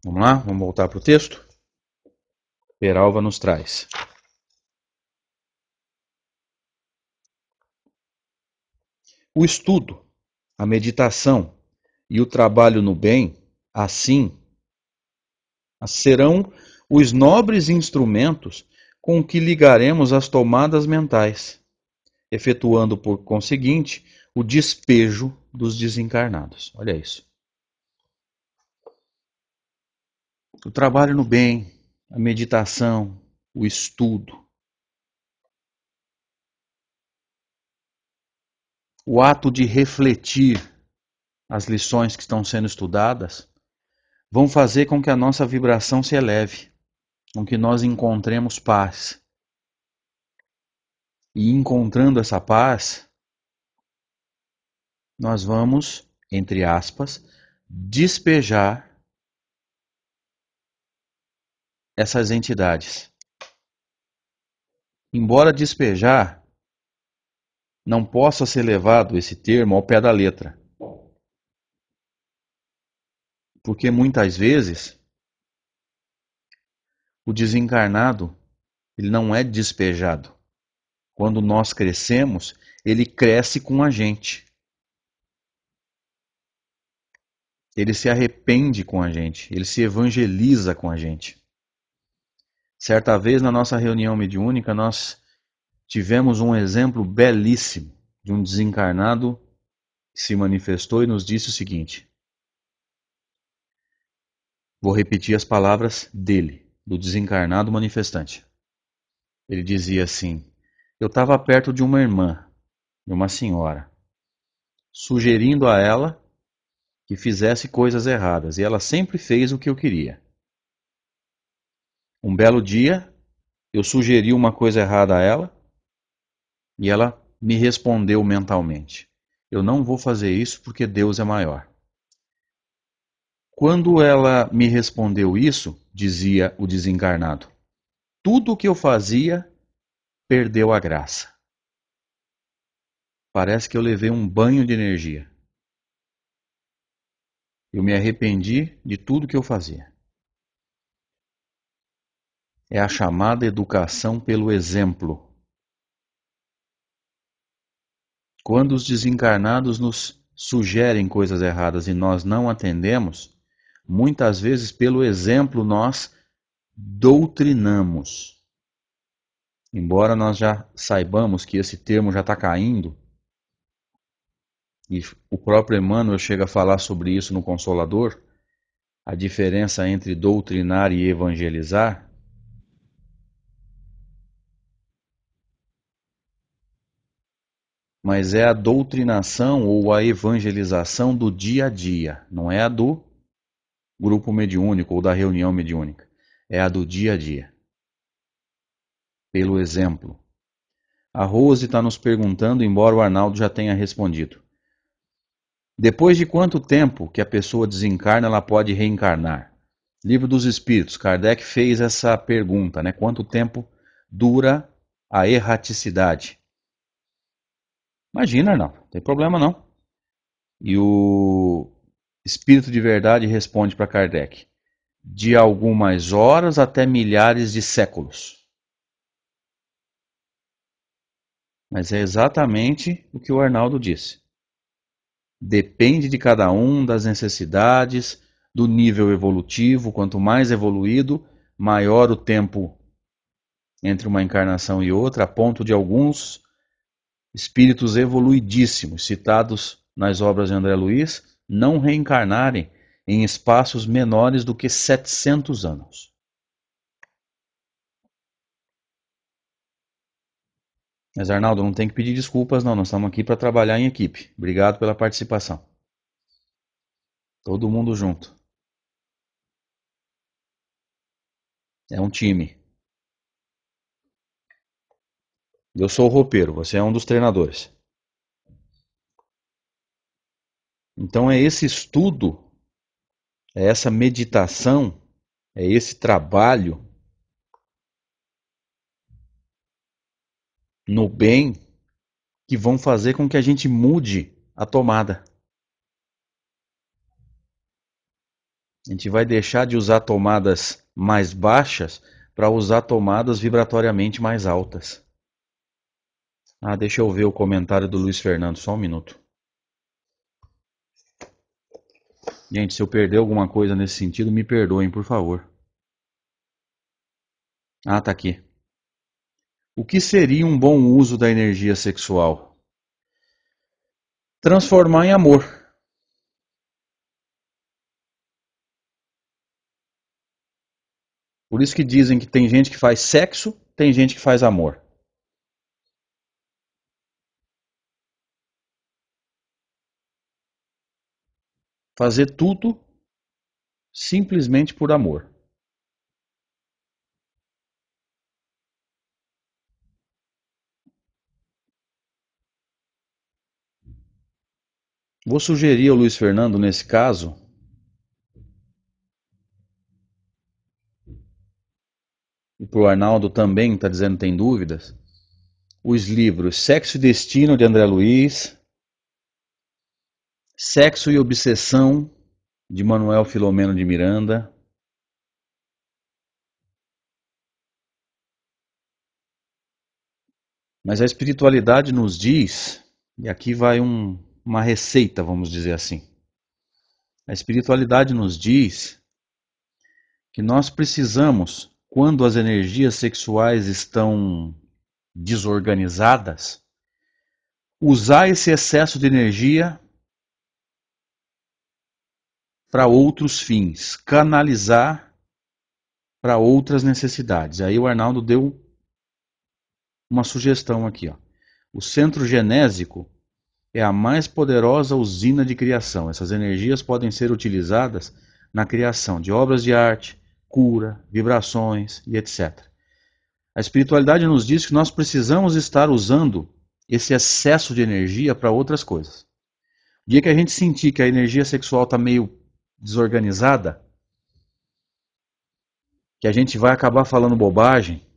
Vamos lá? Vamos voltar para o texto? Peralva nos traz. O estudo, a meditação e o trabalho no bem, assim, serão os nobres instrumentos com que ligaremos as tomadas mentais, efetuando, por conseguinte, o despejo dos desencarnados. Olha isso. O trabalho no bem, a meditação, o estudo, o ato de refletir as lições que estão sendo estudadas, vão fazer com que a nossa vibração se eleve, com que nós encontremos paz. E encontrando essa paz, nós vamos, entre aspas, despejar essas entidades. Embora despejar não possa ser levado esse termo ao pé da letra. Porque muitas vezes o desencarnado ele não é despejado. Quando nós crescemos, ele cresce com a gente. Ele se arrepende com a gente, ele se evangeliza com a gente. Certa vez na nossa reunião mediúnica, nós tivemos um exemplo belíssimo de um desencarnado que se manifestou e nos disse o seguinte. Vou repetir as palavras dele, do desencarnado manifestante. Ele dizia assim: eu estava perto de uma irmã, de uma senhora, sugerindo a ela que fizesse coisas erradas, e ela sempre fez o que eu queria. Um belo dia, eu sugeri uma coisa errada a ela e ela me respondeu mentalmente: eu não vou fazer isso porque Deus é maior. Quando ela me respondeu isso, dizia o desencarnado, tudo o que eu fazia perdeu a graça. Parece que eu levei um banho de energia. Eu me arrependi de tudo que eu fazia. É a chamada educação pelo exemplo. Quando os desencarnados nos sugerem coisas erradas e nós não atendemos, muitas vezes pelo exemplo nós doutrinamos. Embora nós já saibamos que esse termo já está caindo, e o próprio Emmanuel chega a falar sobre isso no Consolador, a diferença entre doutrinar e evangelizar, mas é a doutrinação ou a evangelização do dia a dia, não é a do grupo mediúnico ou da reunião mediúnica, é a do dia a dia, pelo exemplo. A Rose está nos perguntando, embora o Arnaldo já tenha respondido. Depois de quanto tempo que a pessoa desencarna, ela pode reencarnar? Livro dos Espíritos, Kardec fez essa pergunta, né? Quanto tempo dura a erraticidade? Imagina, Arnaldo, não tem problema não. E o Espírito de Verdade responde para Kardec: de algumas horas até milhares de séculos. Mas é exatamente o que o Arnaldo disse. Depende de cada um, das necessidades, do nível evolutivo. Quanto mais evoluído, maior o tempo entre uma encarnação e outra, a ponto de alguns espíritos evoluidíssimos, citados nas obras de André Luiz, não reencarnarem em espaços menores do que 700 anos. Mas, Arnaldo, não tem que pedir desculpas, não. Nós estamos aqui para trabalhar em equipe. Obrigado pela participação. Todo mundo junto. É um time. Eu sou o roupeiro, você é um dos treinadores. Então é esse estudo, é essa meditação, é esse trabalho no bem que vão fazer com que a gente mude a tomada. A gente vai deixar de usar tomadas mais baixas para usar tomadas vibratoriamente mais altas. Ah, deixa eu ver o comentário do Luiz Fernando, só um minuto. Gente, se eu perder alguma coisa nesse sentido, me perdoem, por favor. Ah, tá aqui. O que seria um bom uso da energia sexual? Transformar em amor. Por isso que dizem que tem gente que faz sexo, tem gente que faz amor. Fazer tudo simplesmente por amor. Vou sugerir ao Luiz Fernando, nesse caso, e para o Arnaldo também, está dizendo que tem dúvidas, os livros Sexo e Destino, de André Luiz, Sexo e Obsessão, de Manuel Filomeno de Miranda. Mas a espiritualidade nos diz, e aqui vai uma receita, vamos dizer assim. A espiritualidade nos diz que nós precisamos, quando as energias sexuais estão desorganizadas, usar esse excesso de energia para outros fins, canalizar para outras necessidades. Aí o Arnaldo deu uma sugestão aqui. Ó. O centro genésico é a mais poderosa usina de criação. Essas energias podem ser utilizadas na criação de obras de arte, cura, vibrações e etc. A espiritualidade nos diz que nós precisamos estar usando esse excesso de energia para outras coisas. O dia que a gente sentir que a energia sexual está meio desorganizada, que a gente vai acabar falando bobagem,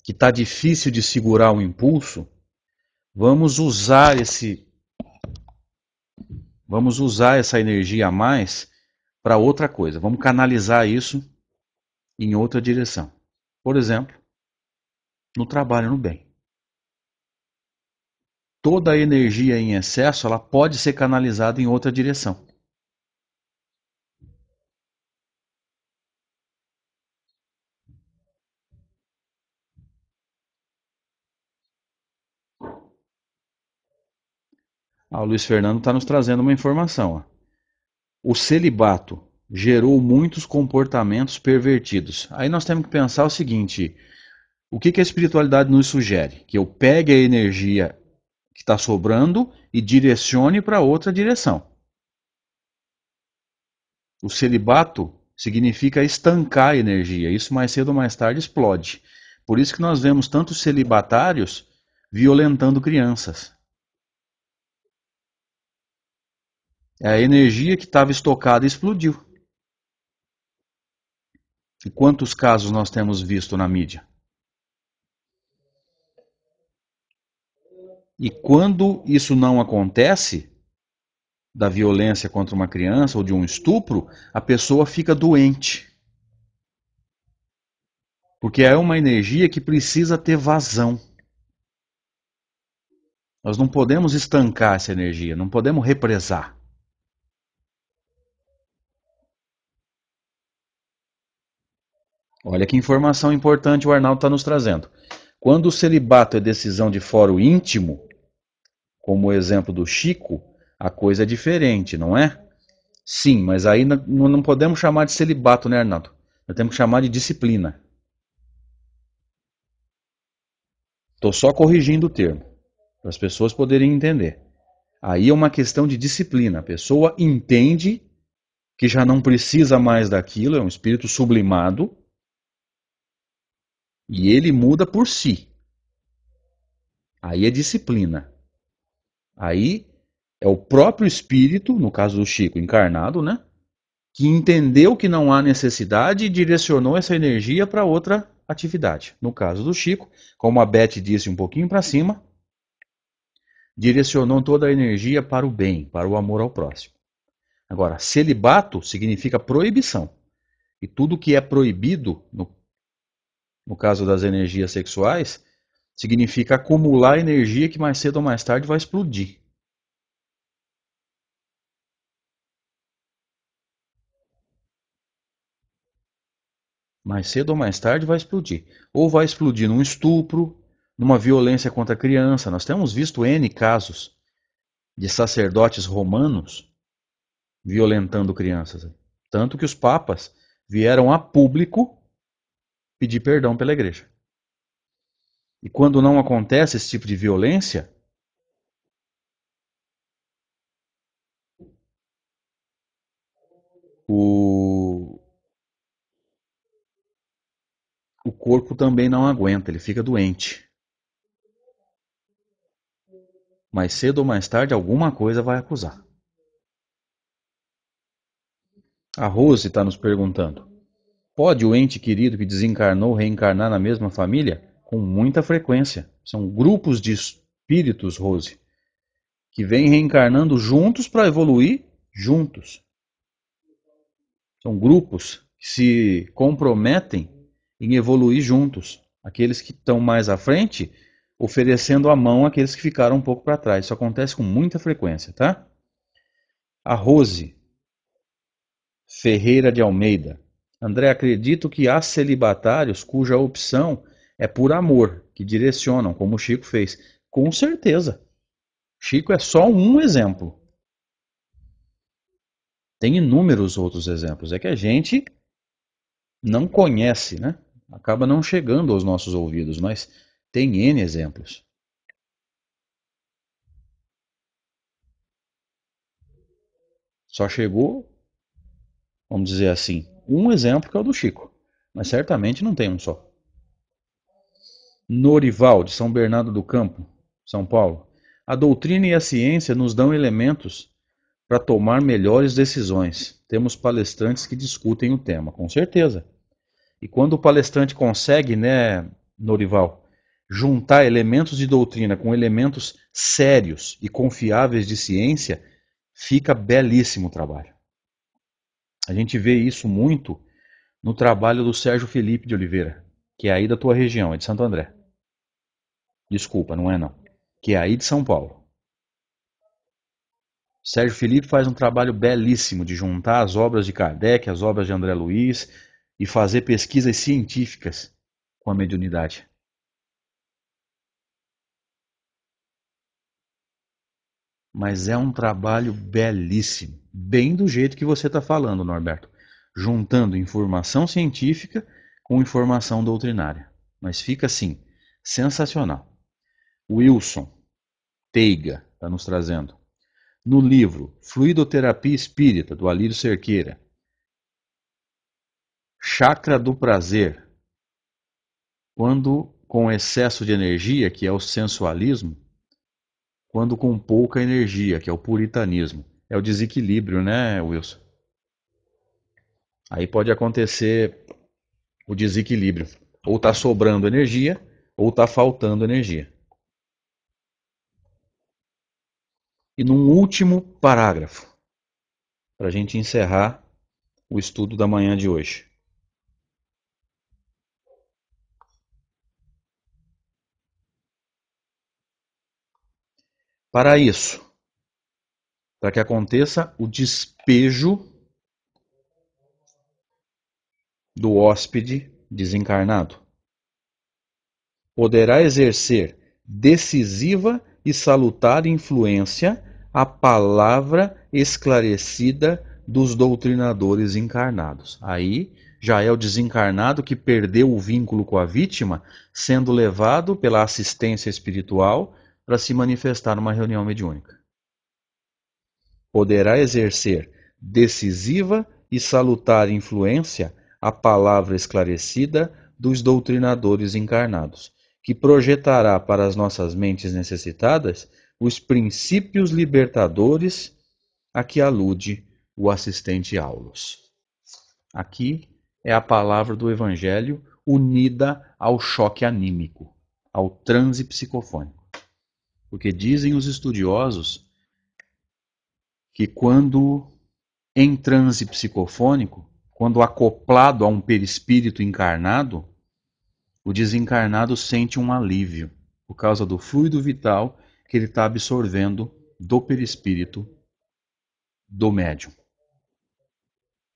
que está difícil de segurar o impulso, vamos usar essa energia a mais para outra coisa. Vamos canalizar isso em outra direção. Por exemplo, no trabalho, no bem. Toda a energia em excesso, ela pode ser canalizada em outra direção. O Luiz Fernando está nos trazendo uma informação. Ó. O celibato gerou muitos comportamentos pervertidos. Aí nós temos que pensar o seguinte: o que a espiritualidade nos sugere? Que eu pegue a energia que está sobrando e direcione para outra direção. O celibato significa estancar a energia. Isso mais cedo ou mais tarde explode. Por isso que nós vemos tantos celibatários violentando crianças. A energia que estava estocada explodiu. E quantos casos nós temos visto na mídia? E quando isso não acontece, da violência contra uma criança ou de um estupro, a pessoa fica doente. Porque é uma energia que precisa ter vazão. Nós não podemos estancar essa energia, não podemos represar. Olha que informação importante o Arnaldo está nos trazendo. Quando o celibato é decisão de fórum íntimo, como o exemplo do Chico, a coisa é diferente, não é? Sim, mas aí não podemos chamar de celibato, né, Arnaldo? Nós temos que chamar de disciplina. Estou só corrigindo o termo, para as pessoas poderem entender. Aí é uma questão de disciplina. A pessoa entende que já não precisa mais daquilo, é um espírito sublimado, e ele muda por si. Aí é disciplina. Aí é o próprio espírito, no caso do Chico encarnado, né? Que entendeu que não há necessidade e direcionou essa energia para outra atividade. No caso do Chico, como a Beth disse um pouquinho para cima, direcionou toda a energia para o bem, para o amor ao próximo. Agora, celibato significa proibição. E tudo que é proibido, no caso das energias sexuais, significa acumular energia que mais cedo ou mais tarde vai explodir. Mais cedo ou mais tarde vai explodir. Ou vai explodir num estupro, numa violência contra a criança. Nós temos visto N casos de sacerdotes romanos violentando crianças. Tanto que os papas vieram a público pedir perdão pela igreja. E quando não acontece esse tipo de violência, o, o corpo também não aguenta, ele fica doente. Mais cedo ou mais tarde, alguma coisa vai acusar. A Rose está nos perguntando: pode o ente querido que desencarnou reencarnar na mesma família? Com muita frequência. São grupos de espíritos, Rose, que vêm reencarnando juntos para evoluir juntos. São grupos que se comprometem em evoluir juntos. Aqueles que estão mais à frente, oferecendo a mão àqueles que ficaram um pouco para trás. Isso acontece com muita frequência, tá? A Rose Ferreira de Almeida. André, acredito que há celibatários cuja opção é por amor, que direcionam, como o Chico fez. Com certeza. Chico é só um exemplo. Tem inúmeros outros exemplos. É que a gente não conhece, né? Acaba não chegando aos nossos ouvidos, mas tem N exemplos. Só chegou vamos dizer assim, um exemplo que é o do Chico, mas certamente não tem um só. Norival, de São Bernardo do Campo, São Paulo. A doutrina e a ciência nos dão elementos para tomar melhores decisões. Temos palestrantes que discutem o tema, com certeza. E quando o palestrante consegue, né, Norival, juntar elementos de doutrina com elementos sérios e confiáveis de ciência, fica belíssimo o trabalho. A gente vê isso muito no trabalho do Sérgio Felipe de Oliveira, que é aí da tua região, é de Santo André. Desculpa, não é não. Que é aí de São Paulo. Sérgio Felipe faz um trabalho belíssimo de juntar as obras de Kardec, as obras de André Luiz e fazer pesquisas científicas com a mediunidade. Mas é um trabalho belíssimo, bem do jeito que você está falando, Norberto, juntando informação científica com informação doutrinária. Mas fica assim, sensacional. Wilson Teiga está nos trazendo. No livro Fluidoterapia Espírita, do Alírio Cerqueira, Chakra do Prazer, quando com excesso de energia, que é o sensualismo, quando com pouca energia, que é o puritanismo. É o desequilíbrio, né, Wilson? Aí pode acontecer o desequilíbrio. Ou está sobrando energia, ou está faltando energia. E num último parágrafo, para a gente encerrar o estudo da manhã de hoje. Para isso, para que aconteça o despejo do hóspede desencarnado, poderá exercer decisiva e salutar influência a palavra esclarecida dos doutrinadores encarnados. Aí já é o desencarnado que perdeu o vínculo com a vítima, sendo levado pela assistência espiritual para se manifestar numa reunião mediúnica. Poderá exercer decisiva e salutar influência a palavra esclarecida dos doutrinadores encarnados, que projetará para as nossas mentes necessitadas os princípios libertadores a que alude o assistente Aulos. Aqui é a palavra do Evangelho unida ao choque anímico, ao transe psicofônico. Porque dizem os estudiosos que quando em transe psicofônico, quando acoplado a um perispírito encarnado, o desencarnado sente um alívio por causa do fluido vital que ele está absorvendo do perispírito do médium.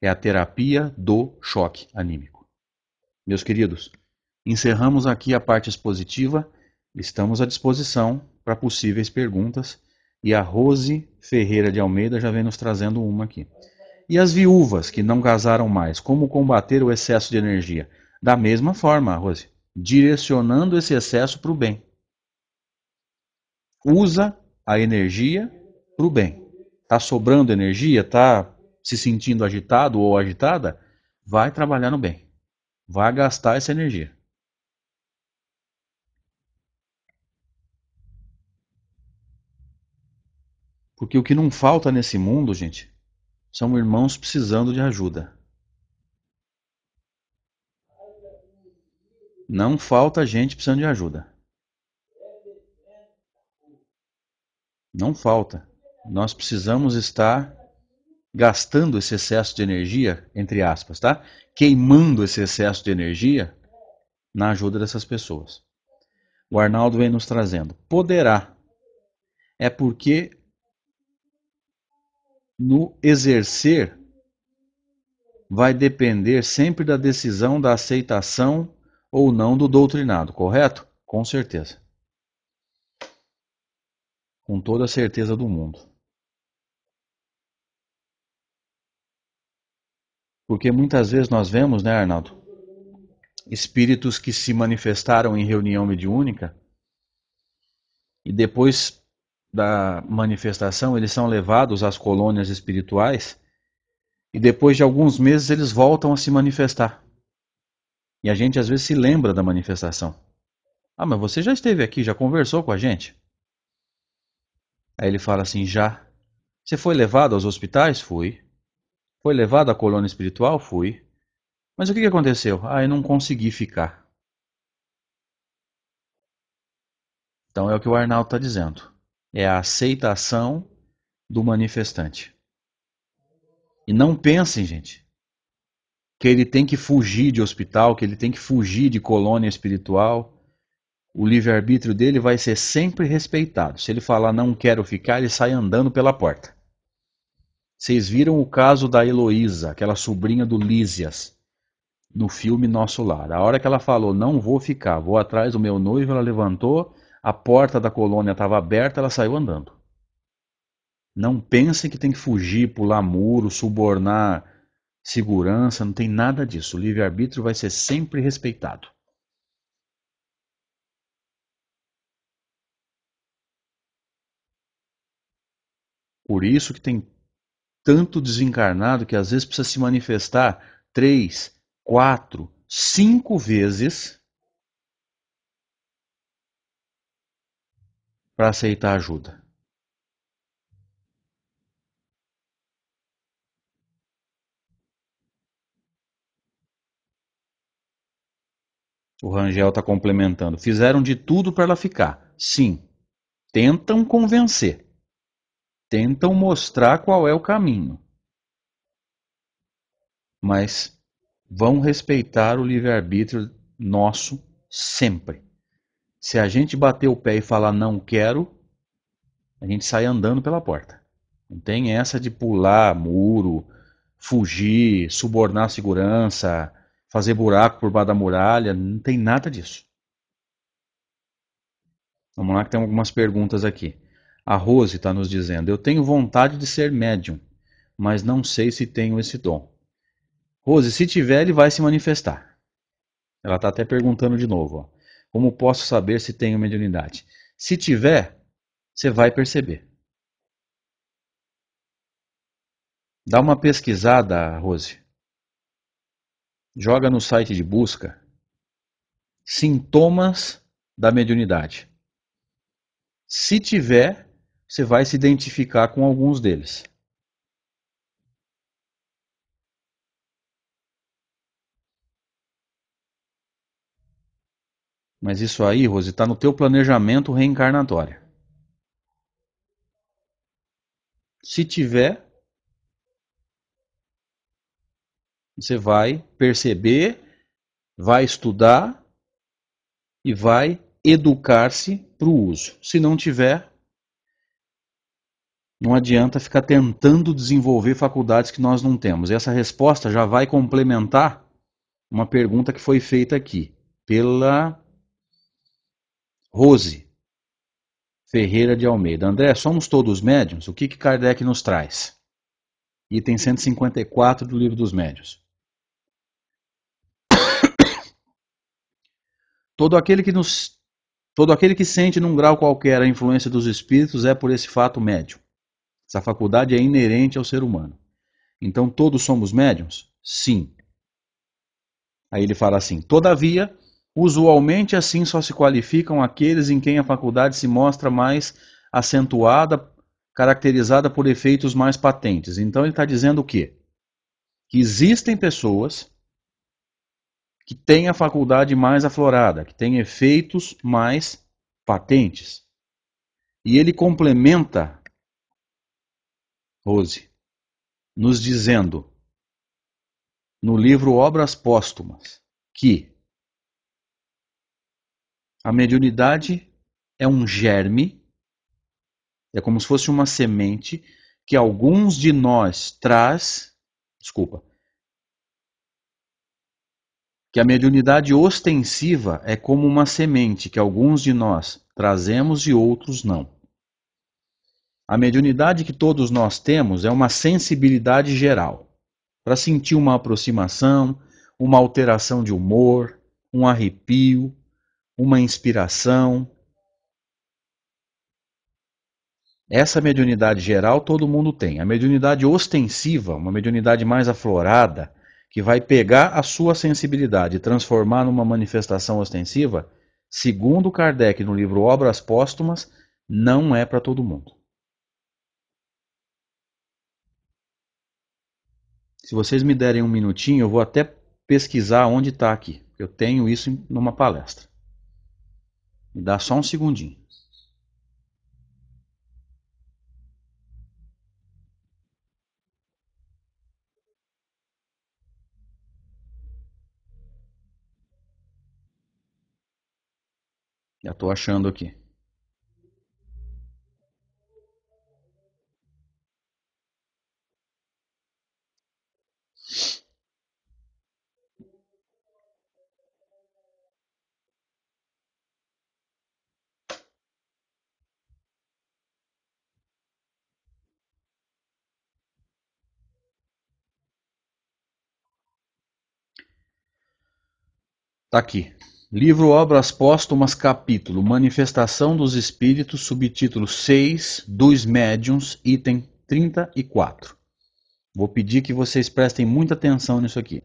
É a terapia do choque anímico. Meus queridos, encerramos aqui a parte expositiva. Estamos à disposição para possíveis perguntas. E a Rose Ferreira de Almeida já vem nos trazendo uma aqui. E as viúvas que não casaram mais, como combater o excesso de energia? Da mesma forma, Rose, direcionando esse excesso para o bem. Usa a energia para o bem. Está sobrando energia? Está se sentindo agitado ou agitada? Vai trabalhar no bem. Vai gastar essa energia. Porque o que não falta nesse mundo, gente, são irmãos precisando de ajuda. Não falta gente precisando de ajuda. Não falta. Nós precisamos estar gastando esse excesso de energia, entre aspas, tá? Queimando esse excesso de energia na ajuda dessas pessoas. O Arnaldo vem nos trazendo. Poderá. É porque no exercer vai depender sempre da decisão da aceitação ou não do doutrinado, correto? Com certeza. Com toda a certeza do mundo. Porque muitas vezes nós vemos, né, Arnaldo, espíritos que se manifestaram em reunião mediúnica e depois da manifestação eles são levados às colônias espirituais E depois de alguns meses eles voltam a se manifestar. E a gente às vezes se lembra da manifestação. Ah, mas você já esteve aqui, já conversou com a gente? Aí ele fala assim, já. Você foi levado aos hospitais? Fui. Foi levado à colônia espiritual? Fui. Mas o que aconteceu? Ah, eu não consegui ficar. Então é o que o Arnaldo está dizendo. É a aceitação do manifestante. E não pensem, gente, que ele tem que fugir de hospital, que ele tem que fugir de colônia espiritual. O livre-arbítrio dele vai ser sempre respeitado. Se ele falar não quero ficar, ele sai andando pela porta. Vocês viram o caso da Heloísa, aquela sobrinha do Lísias, no filme Nosso Lar. A hora que ela falou, não vou ficar, vou atrás do meu noivo, ela levantou, a porta da colônia estava aberta, ela saiu andando. Não pensem que tem que fugir, pular muro, subornar segurança, não tem nada disso. O livre-arbítrio vai ser sempre respeitado. Por isso que tem tanto desencarnado que às vezes precisa se manifestar 3, 4, 5 vezes para aceitar ajuda. O Rangel está complementando. Fizeram de tudo para ela ficar. Sim, tentam convencer. Tentam mostrar qual é o caminho. Mas vão respeitar o livre-arbítrio nosso sempre. Se a gente bater o pé e falar não quero, a gente sai andando pela porta. Não tem essa de pular muro, fugir, subornar a segurança, fazer buraco por baixo da muralha, não tem nada disso. Vamos lá que tem algumas perguntas aqui. A Rose está nos dizendo, eu tenho vontade de ser médium, mas não sei se tenho esse dom. Rose, se tiver, ele vai se manifestar. Ela está até perguntando de novo. Ó. Como posso saber se tenho mediunidade? Se tiver, você vai perceber. Dá uma pesquisada, Rose. Joga no site de busca sintomas da mediunidade. Se tiver, você vai se identificar com alguns deles. Mas isso aí, Rose, está no teu planejamento reencarnatório. Se tiver, você vai perceber, vai estudar e vai educar-se para o uso. Se não tiver, não adianta ficar tentando desenvolver faculdades que nós não temos. Essa resposta já vai complementar uma pergunta que foi feita aqui pela Rose Ferreira de Almeida. André, somos todos médiuns? O que Kardec nos traz? Item 154 do Livro dos Médiuns. Todo aquele que sente num grau qualquer a influência dos espíritos é por esse fato médium. Essa faculdade é inerente ao ser humano. Então todos somos médiuns? Sim. Aí ele fala assim: todavia, usualmente assim só se qualificam aqueles em quem a faculdade se mostra mais acentuada, caracterizada por efeitos mais patentes. Então ele está dizendo o quê? Que existem pessoas que têm a faculdade mais aflorada, que têm efeitos mais patentes. E ele complementa, Rose, nos dizendo, no livro Obras Póstumas, que a mediunidade é um germe, é como se fosse uma semente que alguns de nós que a mediunidade ostensiva é como uma semente que alguns de nós trazemos e outros não. A mediunidade que todos nós temos é uma sensibilidade geral, para sentir uma aproximação, uma alteração de humor, um arrepio, uma inspiração. Essa mediunidade geral todo mundo tem. A mediunidade ostensiva, uma mediunidade mais aflorada, que vai pegar a sua sensibilidade e transformar numa manifestação ostensiva, segundo Kardec no livro Obras Póstumas, não é para todo mundo. Se vocês me derem um minutinho, eu vou até pesquisar onde está aqui. Eu tenho isso numa palestra. Me dá só um segundinho. Já estou achando aqui. Está aqui. Livro Obras Póstumas, capítulo Manifestação dos Espíritos, subtítulo 6, dos Médiuns, item 34. Vou pedir que vocês prestem muita atenção nisso aqui.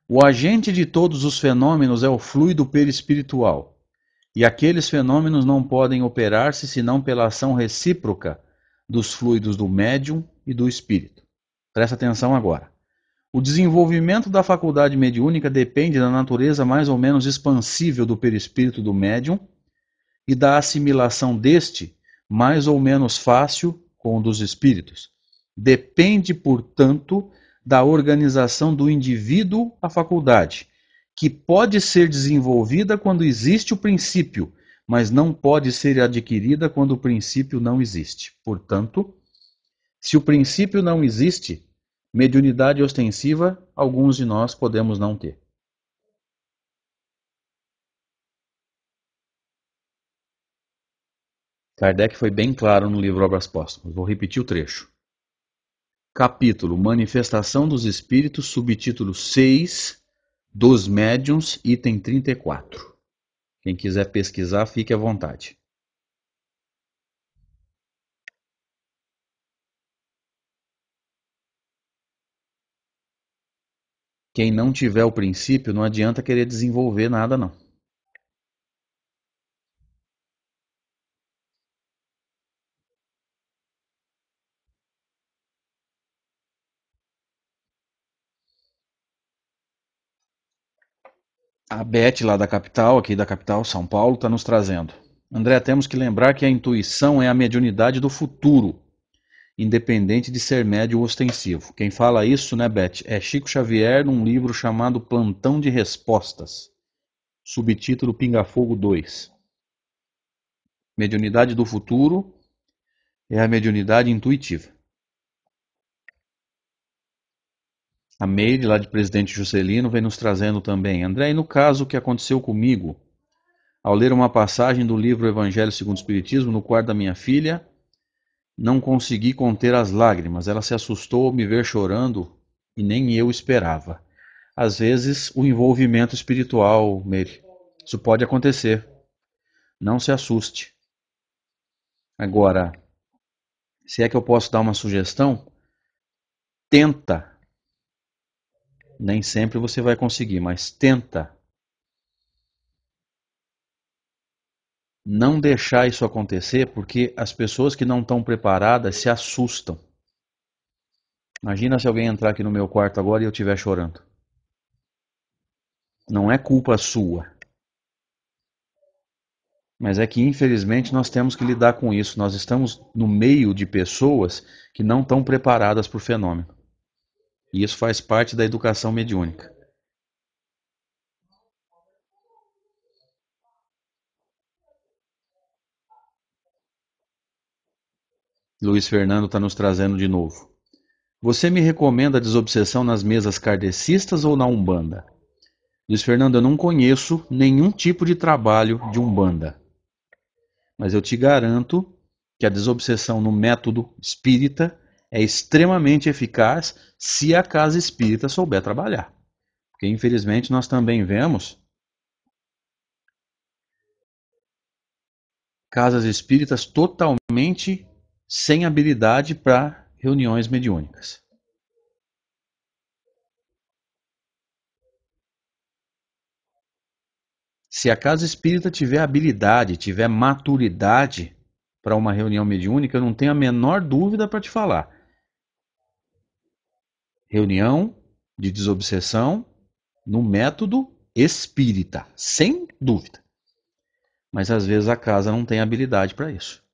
O agente de todos os fenômenos é o fluido perispiritual, e aqueles fenômenos não podem operar-se senão pela ação recíproca dos fluidos do médium e do espírito. Presta atenção agora. O desenvolvimento da faculdade mediúnica depende da natureza mais ou menos expansível do perispírito do médium e da assimilação deste, mais ou menos fácil, com o dos espíritos. Depende, portanto, da organização do indivíduo a faculdade, que pode ser desenvolvida quando existe o princípio, mas não pode ser adquirida quando o princípio não existe. Portanto, se o princípio não existe, mediunidade ostensiva, alguns de nós podemos não ter. Kardec foi bem claro no livro Obras Póstumas. Vou repetir o trecho. Capítulo Manifestação dos Espíritos, subtítulo 6, dos Médiuns, item 34. Quem quiser pesquisar, fique à vontade. Quem não tiver o princípio, não adianta querer desenvolver nada, não. A Beth, lá da capital, aqui da capital, São Paulo, está nos trazendo. André, temos que lembrar que a intuição é a mediunidade do futuro, independente de ser médio ou ostensivo. Quem fala isso, né, Beth, é Chico Xavier num livro chamado Plantão de Respostas, subtítulo Pinga Fogo 2. Mediunidade do futuro é a mediunidade intuitiva. A Meire, lá de Presidente Juscelino, vem nos trazendo também. André, e no caso que aconteceu comigo, ao ler uma passagem do livro Evangelho segundo o Espiritismo, no quarto da minha filha, não consegui conter as lágrimas. Ela se assustou ao me ver chorando e nem eu esperava. Às vezes, o envolvimento espiritual, Meire, isso pode acontecer. Não se assuste. Agora, se é que eu posso dar uma sugestão, tenta. Nem sempre você vai conseguir, mas tenta não deixar isso acontecer, porque as pessoas que não estão preparadas se assustam. Imagina se alguém entrar aqui no meu quarto agora e eu estiver chorando. Não é culpa sua, mas é que infelizmente nós temos que lidar com isso. Nós estamos no meio de pessoas que não estão preparadas para o fenômeno. E isso faz parte da educação mediúnica. Luiz Fernando está nos trazendo de novo. Você me recomenda a desobsessão nas mesas kardecistas ou na Umbanda? Luiz Fernando, eu não conheço nenhum tipo de trabalho de Umbanda. Mas eu te garanto que a desobsessão no método espírita é extremamente eficaz se a casa espírita souber trabalhar. Porque infelizmente nós também vemos casas espíritas totalmente totalmente sem habilidade para reuniões mediúnicas. Se a casa espírita tiver habilidade, tiver maturidade para uma reunião mediúnica, eu não tenho a menor dúvida para te falar. Reunião de desobsessão no método espírita, sem dúvida. Mas às vezes a casa não tem habilidade para isso.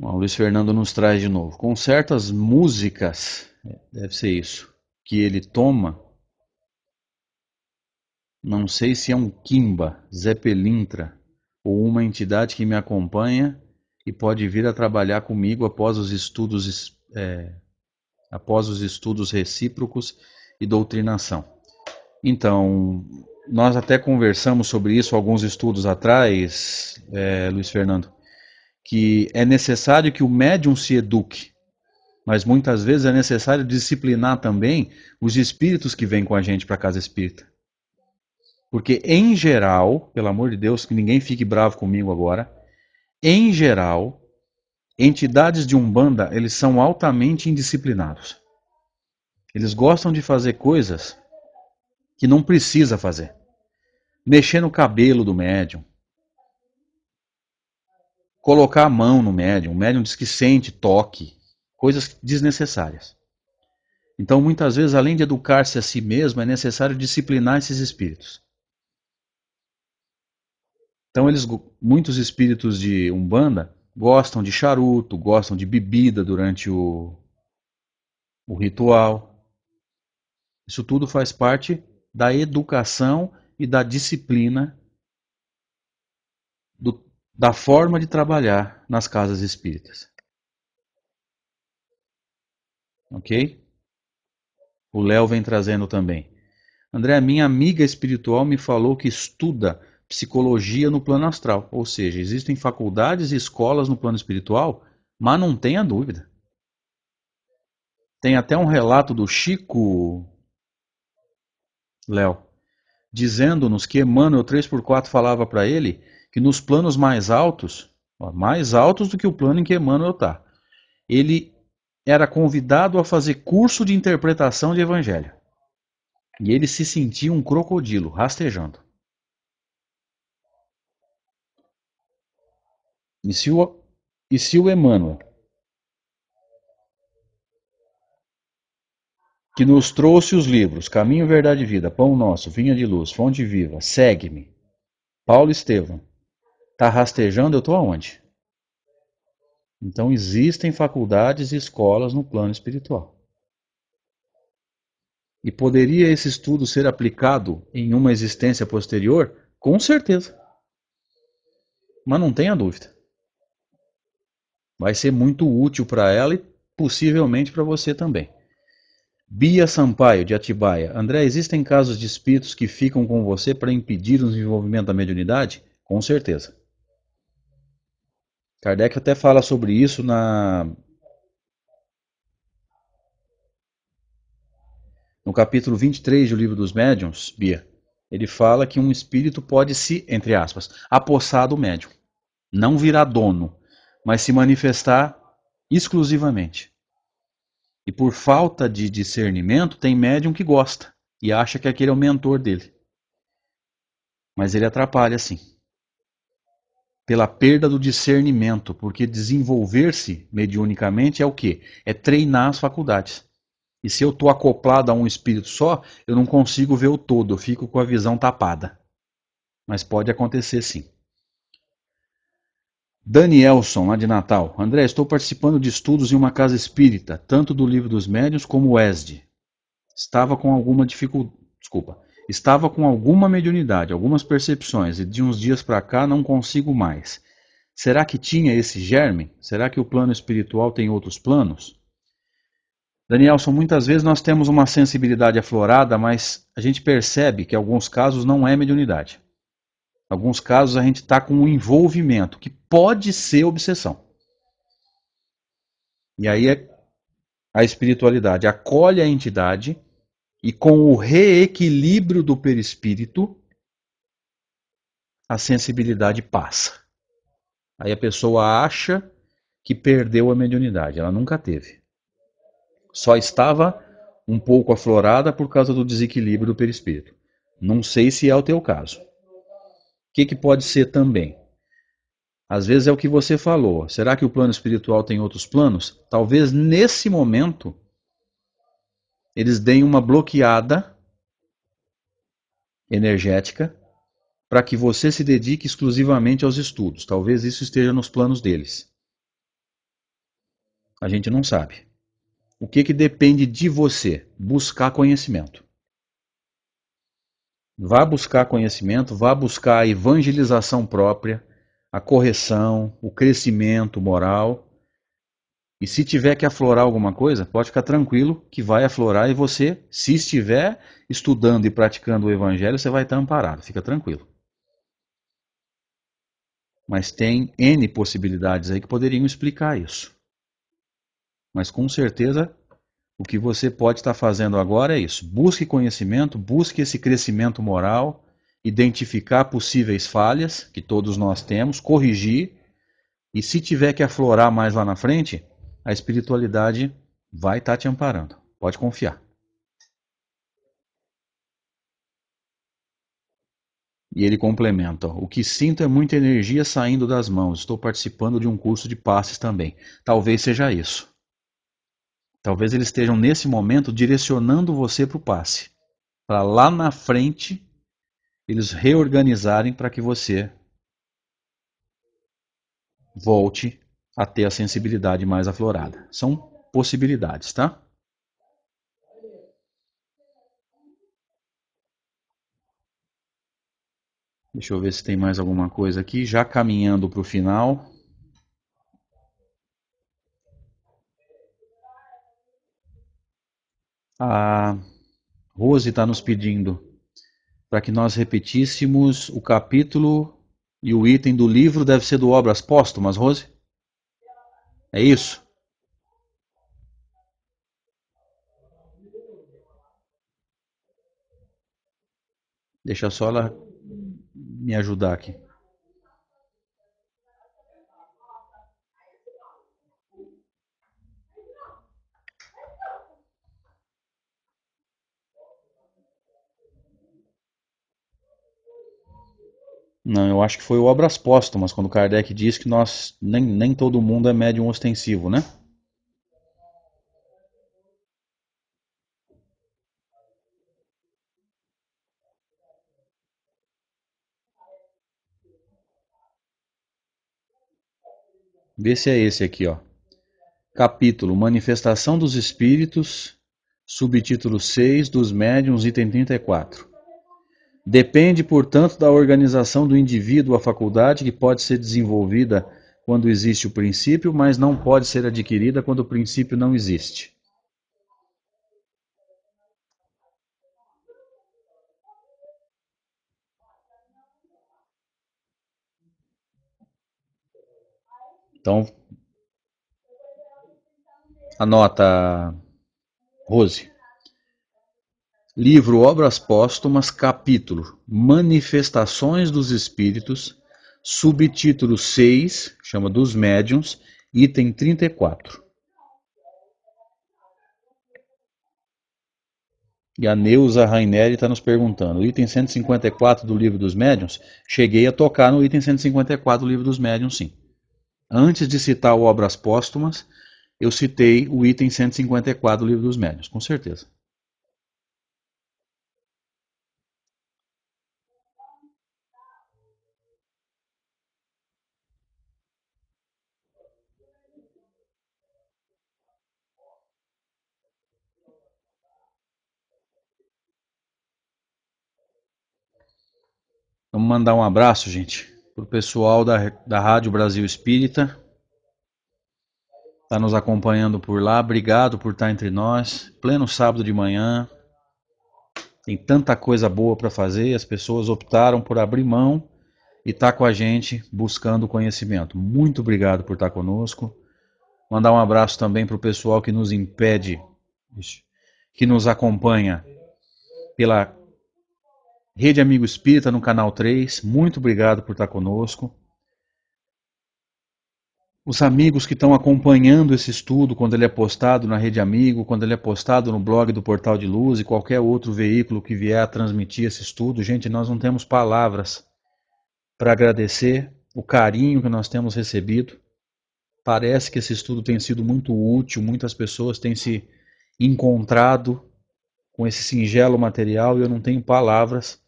Bom, o Luiz Fernando nos traz de novo. Com certas músicas, deve ser isso, que ele toma, não sei se é um Kimba, Zé Pelintra, ou uma entidade que me acompanha e pode vir a trabalhar comigo após os estudos recíprocos e doutrinação. Então, nós até conversamos sobre isso alguns estudos atrás, Luiz Fernando, que é necessário que o médium se eduque, mas muitas vezes é necessário disciplinar também os espíritos que vêm com a gente para a casa espírita. Porque, em geral, pelo amor de Deus, que ninguém fique bravo comigo agora, em geral, entidades de Umbanda, eles são altamente indisciplinados. Eles gostam de fazer coisas que não precisa fazer. Mexer no cabelo do médium, colocar a mão no médium, o médium diz que sente toque, coisas desnecessárias. Então, muitas vezes, além de educar-se a si mesmo, é necessário disciplinar esses espíritos. Então, muitos espíritos de Umbanda gostam de charuto, gostam de bebida durante o ritual. Isso tudo faz parte da educação e da disciplina da forma de trabalhar nas casas espíritas. Ok? O Léo vem trazendo também. André, minha amiga espiritual me falou que estuda psicologia no plano astral. Ou seja, existem faculdades e escolas no plano espiritual, mas não tenha dúvida. Tem até um relato do Chico, Léo, dizendo-nos que Emmanuel 3x4 falava para ele que nos planos mais altos do que o plano em que Emmanuel está, ele era convidado a fazer curso de interpretação de evangelho. E ele se sentia um crocodilo, rastejando. E se o Emmanuel, que nos trouxe os livros Caminho, Verdade e Vida, Pão Nosso, Vinha de Luz, Fonte Viva, Segue-me, Paulo Estevam, está rastejando, eu estou aonde? Então existem faculdades e escolas no plano espiritual. E poderia esse estudo ser aplicado em uma existência posterior? Com certeza. Mas não tenha dúvida. Vai ser muito útil para ela e possivelmente para você também. Bia Sampaio, de Atibaia. André, existem casos de espíritos que ficam com você para impedir o desenvolvimento da mediunidade? Com certeza. Kardec até fala sobre isso no capítulo 23 do Livro dos Médiuns, Bia. Ele fala que um espírito pode se, entre aspas, apossar do médium. Não virar dono, mas se manifestar exclusivamente. E por falta de discernimento, tem médium que gosta e acha que aquele é o mentor dele. Mas ele atrapalha, sim. Pela perda do discernimento, porque desenvolver-se mediunicamente é o quê? É treinar as faculdades. E se eu estou acoplado a um espírito só, eu não consigo ver o todo, eu fico com a visão tapada. Mas pode acontecer, sim. Danielson, lá de Natal. André, estou participando de estudos em uma casa espírita, tanto do Livro dos Médiuns como o ESD. Estava com alguma dificuldade. Desculpa. Estava com alguma mediunidade, algumas percepções, e de uns dias para cá não consigo mais. Será que tinha esse germe? Será que o plano espiritual tem outros planos? Danielson, muitas vezes nós temos uma sensibilidade aflorada, mas a gente percebe que em alguns casos não é mediunidade. Em alguns casos a gente está com um envolvimento, que pode ser obsessão. E aí a espiritualidade acolhe a entidade e com o reequilíbrio do perispírito, a sensibilidade passa. Aí a pessoa acha que perdeu a mediunidade, ela nunca teve. Só estava um pouco aflorada por causa do desequilíbrio do perispírito. Não sei se é o teu caso. O que pode ser também? Às vezes é o que você falou. Será que o plano espiritual tem outros planos? Talvez nesse momento eles deem uma bloqueada energética para que você se dedique exclusivamente aos estudos. Talvez isso esteja nos planos deles. A gente não sabe. O que depende de você? Buscar conhecimento. Vá buscar conhecimento, vá buscar a evangelização própria, a correção, o crescimento moral. E se tiver que aflorar alguma coisa, pode ficar tranquilo que vai aflorar e você, se estiver estudando e praticando o evangelho, você vai estar amparado. Fica tranquilo. Mas tem N possibilidades aí que poderiam explicar isso. Mas com certeza o que você pode estar fazendo agora é isso. Busque conhecimento, busque esse crescimento moral, identificar possíveis falhas que todos nós temos, corrigir, e se tiver que aflorar mais lá na frente, a espiritualidade vai estar te amparando. Pode confiar. E ele complementa, ó, o que sinto é muita energia saindo das mãos. Estou participando de um curso de passes também. Talvez seja isso. Talvez eles estejam nesse momento direcionando você para o passe. Para lá na frente eles reorganizarem para que você volte a ter a sensibilidade mais aflorada. São possibilidades, tá? Deixa eu ver se tem mais alguma coisa aqui. Já caminhando para o final. A Rose está nos pedindo para que nós repetíssemos o capítulo e o item do livro deve ser do Obras Póstumas, Rose? É isso? Deixa só ela me ajudar aqui. Não, eu acho que foi o Obras Póstumas, quando Kardec diz que nós nem todo mundo é médium ostensivo, né? Vê se é esse aqui, ó. Capítulo Manifestação dos Espíritos, subtítulo 6 dos Médiuns, item 34. Depende, portanto, da organização do indivíduo a faculdade que pode ser desenvolvida quando existe o princípio, mas não pode ser adquirida quando o princípio não existe. Então, anota, Rose. Livro Obras Póstumas, capítulo Manifestações dos Espíritos, subtítulo 6, chama dos Médiuns, item 34. E a Neuza Raineri está nos perguntando, o item 154 do Livro dos Médiuns, cheguei a tocar no item 154 do Livro dos Médiuns, sim. Antes de citar o Obras Póstumas, eu citei o item 154 do Livro dos Médiuns, com certeza. Vamos mandar um abraço, gente, para o pessoal da Rádio Brasil Espírita. Está nos acompanhando por lá. Obrigado por estar entre nós. Pleno sábado de manhã. Tem tanta coisa boa para fazer. As pessoas optaram por abrir mão e estar com a gente buscando conhecimento. Muito obrigado por estar conosco. Mandar um abraço também para o pessoal que nos impede, que nos acompanha pela Rede Amigo Espírita no canal 3. Muito obrigado por estar conosco. Os amigos que estão acompanhando esse estudo, quando ele é postado na Rede Amigo, quando ele é postado no blog do Portal de Luz e qualquer outro veículo que vier a transmitir esse estudo, gente, nós não temos palavras para agradecer o carinho que nós temos recebido. Parece que esse estudo tem sido muito útil, muitas pessoas têm se encontrado com esse singelo material e eu não tenho palavras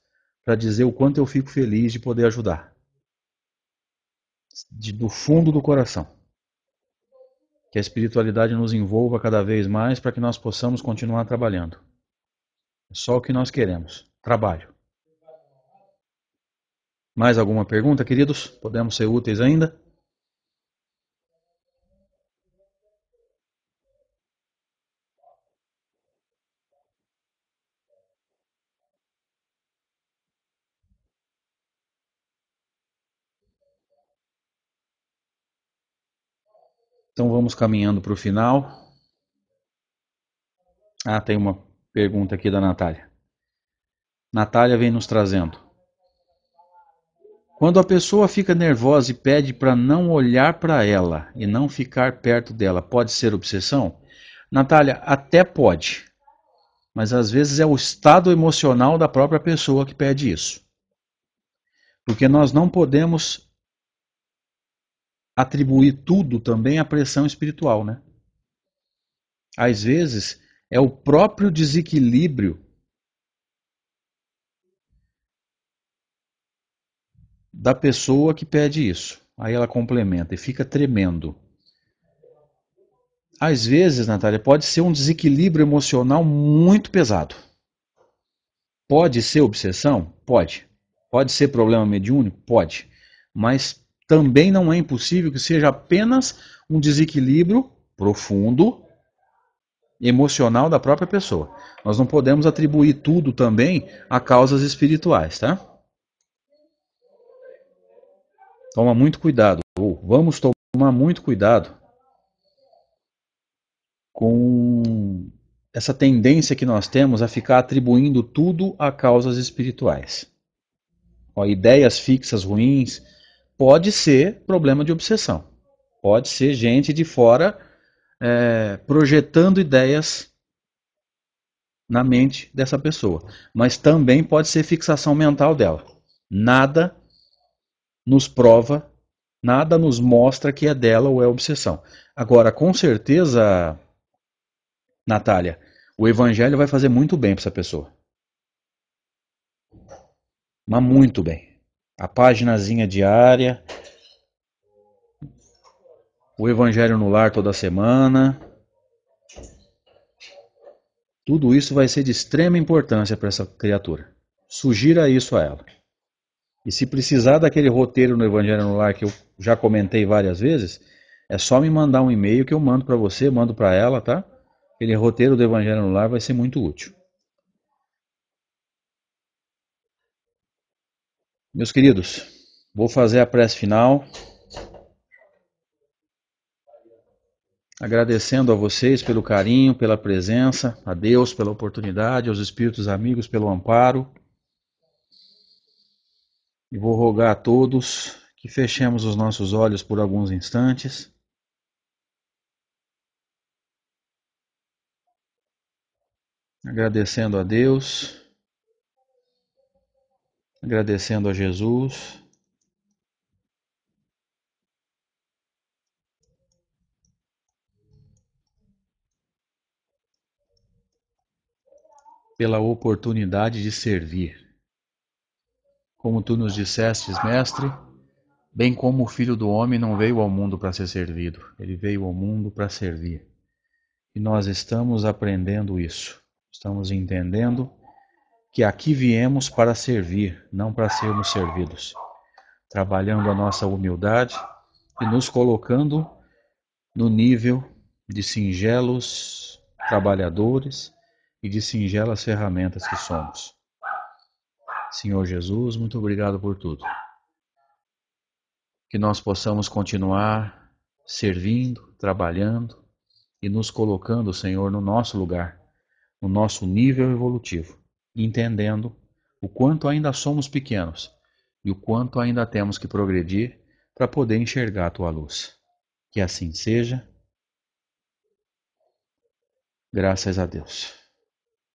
para dizer o quanto eu fico feliz de poder ajudar. Do fundo do coração. Que a espiritualidade nos envolva cada vez mais para que nós possamos continuar trabalhando. É só o que nós queremos. Trabalho. Mais alguma pergunta, queridos? Podemos ser úteis ainda? Então vamos caminhando para o final. Tem uma pergunta aqui da Natália. Natália vem nos trazendo. Quando a pessoa fica nervosa e pede para não olhar para ela e não ficar perto dela, pode ser obsessão? Natália, até pode. Mas às vezes é o estado emocional da própria pessoa que pede isso. Porque nós não podemos atribuir tudo também à pressão espiritual, né? Às vezes é o próprio desequilíbrio da pessoa que pede isso. Aí ela complementa e fica tremendo. Às vezes, Natália, pode ser um desequilíbrio emocional muito pesado. Pode ser obsessão? Pode. Pode ser problema mediúnico? Pode. Mas também não é impossível que seja apenas um desequilíbrio profundo emocional da própria pessoa. Nós não podemos atribuir tudo também a causas espirituais, tá? Toma muito cuidado, ou vamos tomar muito cuidado com essa tendência que nós temos a ficar atribuindo tudo a causas espirituais. Ideias fixas ruins pode ser problema de obsessão. Pode ser gente de fora projetando ideias na mente dessa pessoa. Mas também pode ser fixação mental dela. Nada nos prova, nada nos mostra que é dela ou é obsessão. Agora, com certeza, Natália, o evangelho vai fazer muito bem para essa pessoa. Mas muito bem. A paginazinha diária, o evangelho no lar toda semana. Tudo isso vai ser de extrema importância para essa criatura. Sugira isso a ela. E se precisar daquele roteiro no Evangelho no Lar que eu já comentei várias vezes, é só me mandar um e-mail que eu mando para você, mando para ela, tá? Aquele roteiro do Evangelho no Lar vai ser muito útil. Meus queridos, vou fazer a prece final. Agradecendo a vocês pelo carinho, pela presença, a Deus pela oportunidade, aos espíritos amigos pelo amparo. E vou rogar a todos que fechemos os nossos olhos por alguns instantes. Agradecendo a Deus, agradecendo a Jesus, pela oportunidade de servir. Como tu nos dissestes, mestre, bem como o Filho do Homem não veio ao mundo para ser servido, ele veio ao mundo para servir. E nós estamos aprendendo isso, estamos entendendo que aqui viemos para servir, não para sermos servidos. Trabalhando a nossa humildade e nos colocando no nível de singelos trabalhadores e de singelas ferramentas que somos. Senhor Jesus, muito obrigado por tudo. Que nós possamos continuar servindo, trabalhando e nos colocando, Senhor, no nosso lugar, no nosso nível evolutivo, entendendo o quanto ainda somos pequenos e o quanto ainda temos que progredir para poder enxergar a tua luz. Que assim seja, graças a Deus.